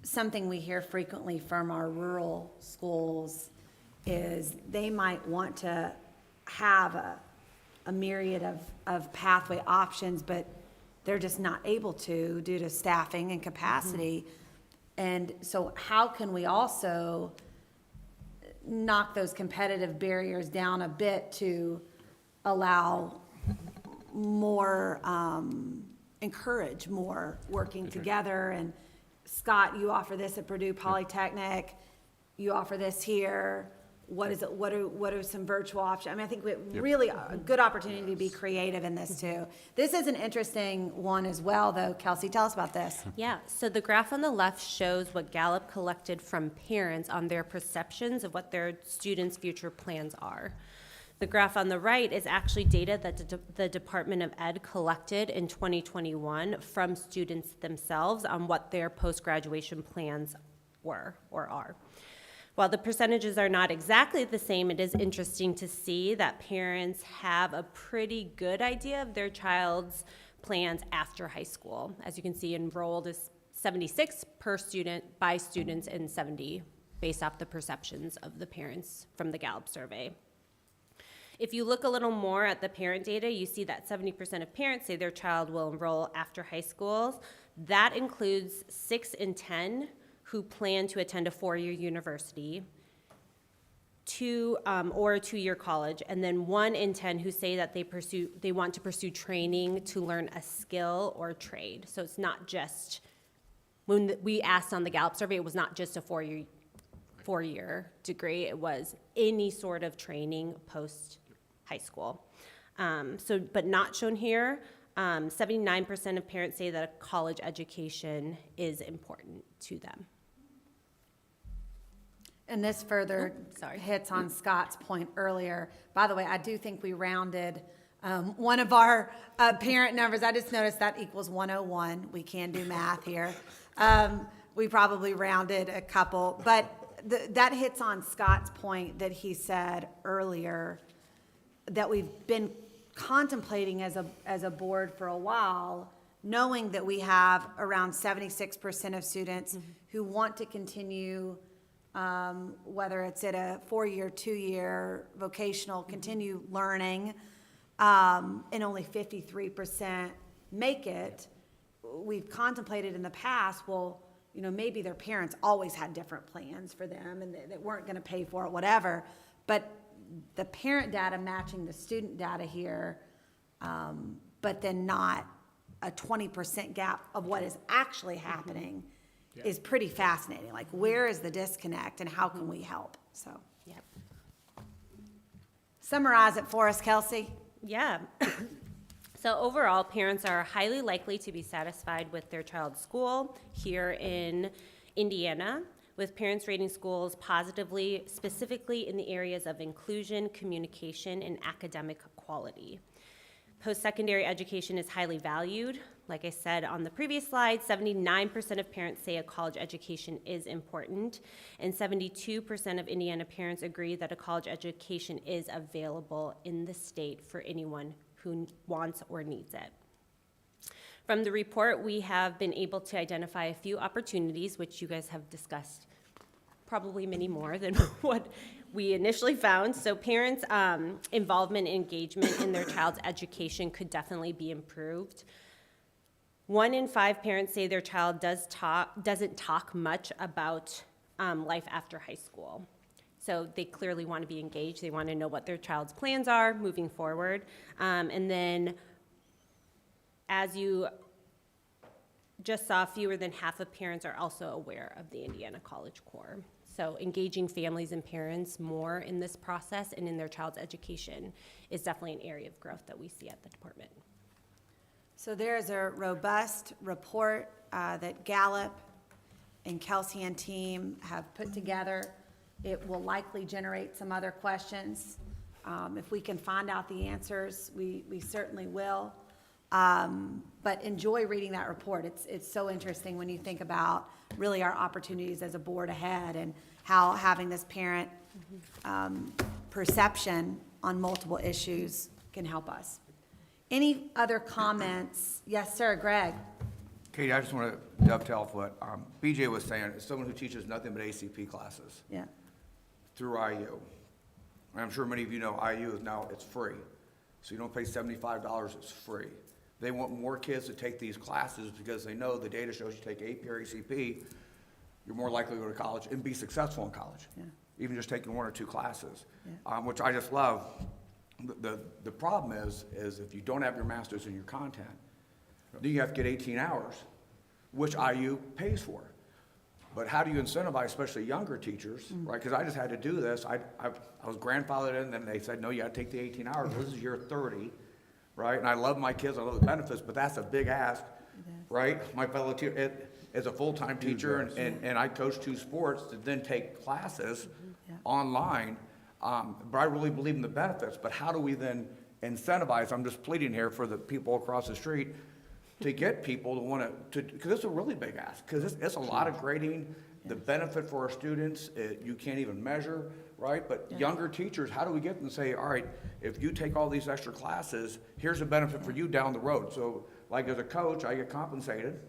something we hear frequently from our rural schools is they might want to have a myriad of pathway options, but they're just not able to due to staffing and capacity. And so how can we also knock those competitive barriers down a bit to allow more, encourage more working together? And Scott, you offer this at Purdue Polytechnic, you offer this here. What is it, what are some virtual options? I mean, I think we really a good opportunity to be creative in this too. This is an interesting one as well, though. Kelsey, tell us about this. Yeah, so the graph on the left shows what Gallup collected from parents on their perceptions of what their students' future plans are. The graph on the right is actually data that the Department of Ed collected in 2021 from students themselves on what their post-graduation plans were or are. While the percentages are not exactly the same, it is interesting to see that parents have a pretty good idea of their child's plans after high school. As you can see, enrolled is 76 per student by students and 70 based off the perceptions of the parents from the Gallup survey. If you look a little more at the parent data, you see that 70% of parents say their child will enroll after high school. That includes 6 in 10 who plan to attend a 4-year university, or a 2-year college, and then 1 in 10 who say that they want to pursue training to learn a skill or trade. So it's not just, when we asked on the Gallup survey, it was not just a 4-year degree, it was any sort of training post high school. But not shown here, 79% of parents say that a college education is important to them. And this further hits on Scott's point earlier. By the way, I do think we rounded one of our parent numbers. I just noticed that equals 101. We can do math here. We probably rounded a couple, but that hits on Scott's point that he said earlier that we've been contemplating as a board for a while, knowing that we have around 76% of students who want to continue, whether it's at a 4-year, 2-year vocational, continue learning, and only 53% make it. We've contemplated in the past, well, you know, maybe their parents always had different plans for them and they weren't going to pay for it, whatever. But the parent data matching the student data here, but then not a 20% gap of what is actually happening is pretty fascinating. Like, where is the disconnect and how can we help? So, Yep. Summarize it for us, Kelsey. Yeah. So overall, parents are highly likely to be satisfied with their child's school here in Indiana, with parents rating schools positively, specifically in the areas of inclusion, communication, and academic quality. Post-secondary education is highly valued. Like I said on the previous slide, 79% of parents say a college education is important, and 72% of Indiana parents agree that a college education is available in the state for anyone who wants or needs it. From the report, we have been able to identify a few opportunities, which you guys have discussed, probably many more than what we initially found. So parents' involvement and engagement in their child's education could definitely be improved. 1 in 5 parents say their child doesn't talk much about life after high school. So they clearly want to be engaged. They want to know what their child's plans are moving forward. And then, as you just saw, fewer than half of parents are also aware of the Indiana College Core. So engaging families and parents more in this process and in their child's education is definitely an area of growth that we see at the department. So there's a robust report that Gallup and Kelsey and team have put together. It will likely generate some other questions. If we can find out the answers, we certainly will. But enjoy reading that report. It's so interesting when you think about really our opportunities as a board ahead and how having this parent perception on multiple issues can help us. Any other comments? Yes, sir, Greg. Katie, I just want to dovetail off what BJ was saying, as someone who teaches nothing but ACP classes Yeah, through IU. And I'm sure many of you know IU is now, it's free. So you don't pay $75, it's free. They want more kids to take these classes because they know the data shows you take AP or ACP, you're more likely to go to college and be successful in college. Yeah. Even just taking 1 or 2 classes, Yeah. which I just love. The problem is if you don't have your master's in your content, then you have to get 18 hours, which IU pays for. But how do you incentivize, especially younger teachers, right? Because I just had to do this. I was grandfathered in, then they said, no, you got to take the 18 hours. This is year 30, right? And I love my kids, I love the benefits, but that's a big ask, right? My fellow teacher, as a full-time teacher, and I coach 2 sports to then take classes online. But I really believe in the benefits. But how do we then incentivize? I'm just pleading here for the people across the street to get people to want to, because it's a really big ask, because it's a lot of grading. The benefit for our students, you can't even measure, right? But younger teachers, how do we get them to say, all right, if you take all these extra classes, here's a benefit for you down the road. So like as a coach, I get compensated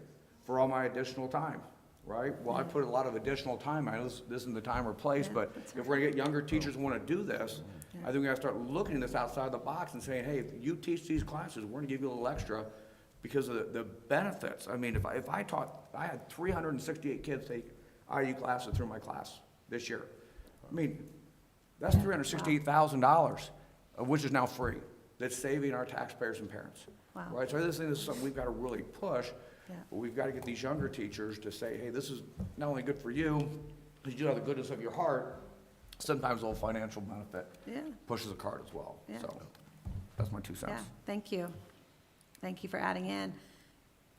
for all my additional time, right? Well, I put a lot of additional time. I know this isn't the time or place, but if we're gonna get younger teachers who want to do this, I think we gotta start looking at this outside the box and saying, hey, if you teach these classes, we're gonna give you a little extra because of the benefits. I mean, if I taught, I had 368 kids take IU classes through my class this year. I mean, that's $368,000, of which is now free. That's saving our taxpayers and parents. Wow. Right, so this is something we've got to really push, Yeah. but we've got to get these younger teachers to say, hey, this is not only good for you, because you have the goodness of your heart, sometimes a little financial benefit pushes a cart as well. Yeah. So that's my 2 cents. yeah, thank you. Thank you for adding in.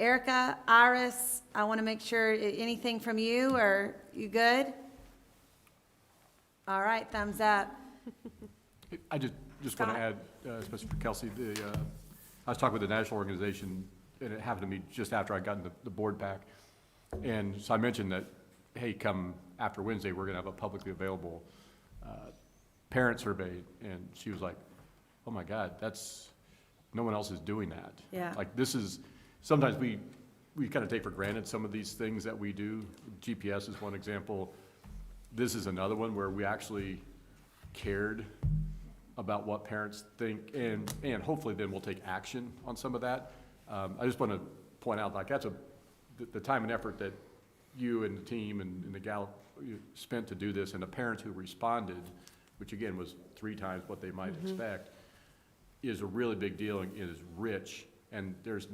Erica, Iris, I want to make sure, anything from you, or you good? All right, thumbs up. I just want to add, especially for Kelsey, I was talking with the national organization, and it happened to me just after I got the board pack. And so I mentioned that, hey, come after Wednesday, we're going to have a publicly available parent survey. And she was like, oh my God, no one else is doing that. Yeah. Like this is, sometimes we kind of take for granted some of these things that we do. GPS is one example. This is another one where we actually cared about what parents think, and hopefully then we'll take action on some of that. I just want to point out, like, that's the time and effort that you and the team and the gal spent to do this, and the parents who responded, which again was 3 times what they might expect, is a really big deal and is rich, and there's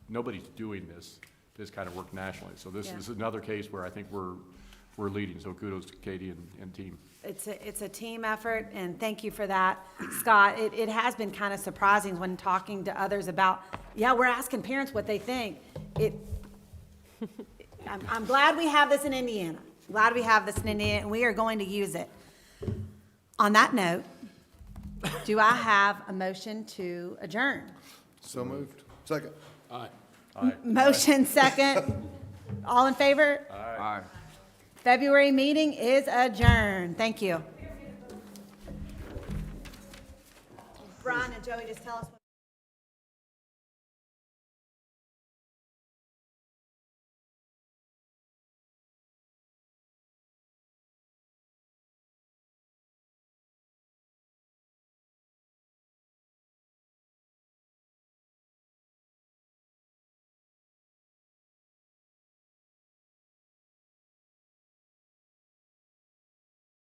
nobody's doing this kind of work nationally. So this is another case where I think we're leading, so kudos to Katie and team. It's a team effort, and thank you for that, Scott. It has been kind of surprising when talking to others about, we're asking parents what they think. I'm glad we have this in Indiana. Glad we have this in Indiana, and we are going to use it. On that note, do I have a motion to adjourn? So moved. Second. Aye. Motion second. All in favor? Aye. February meeting is adjourned. Thank you. Brian and Joey, just tell us.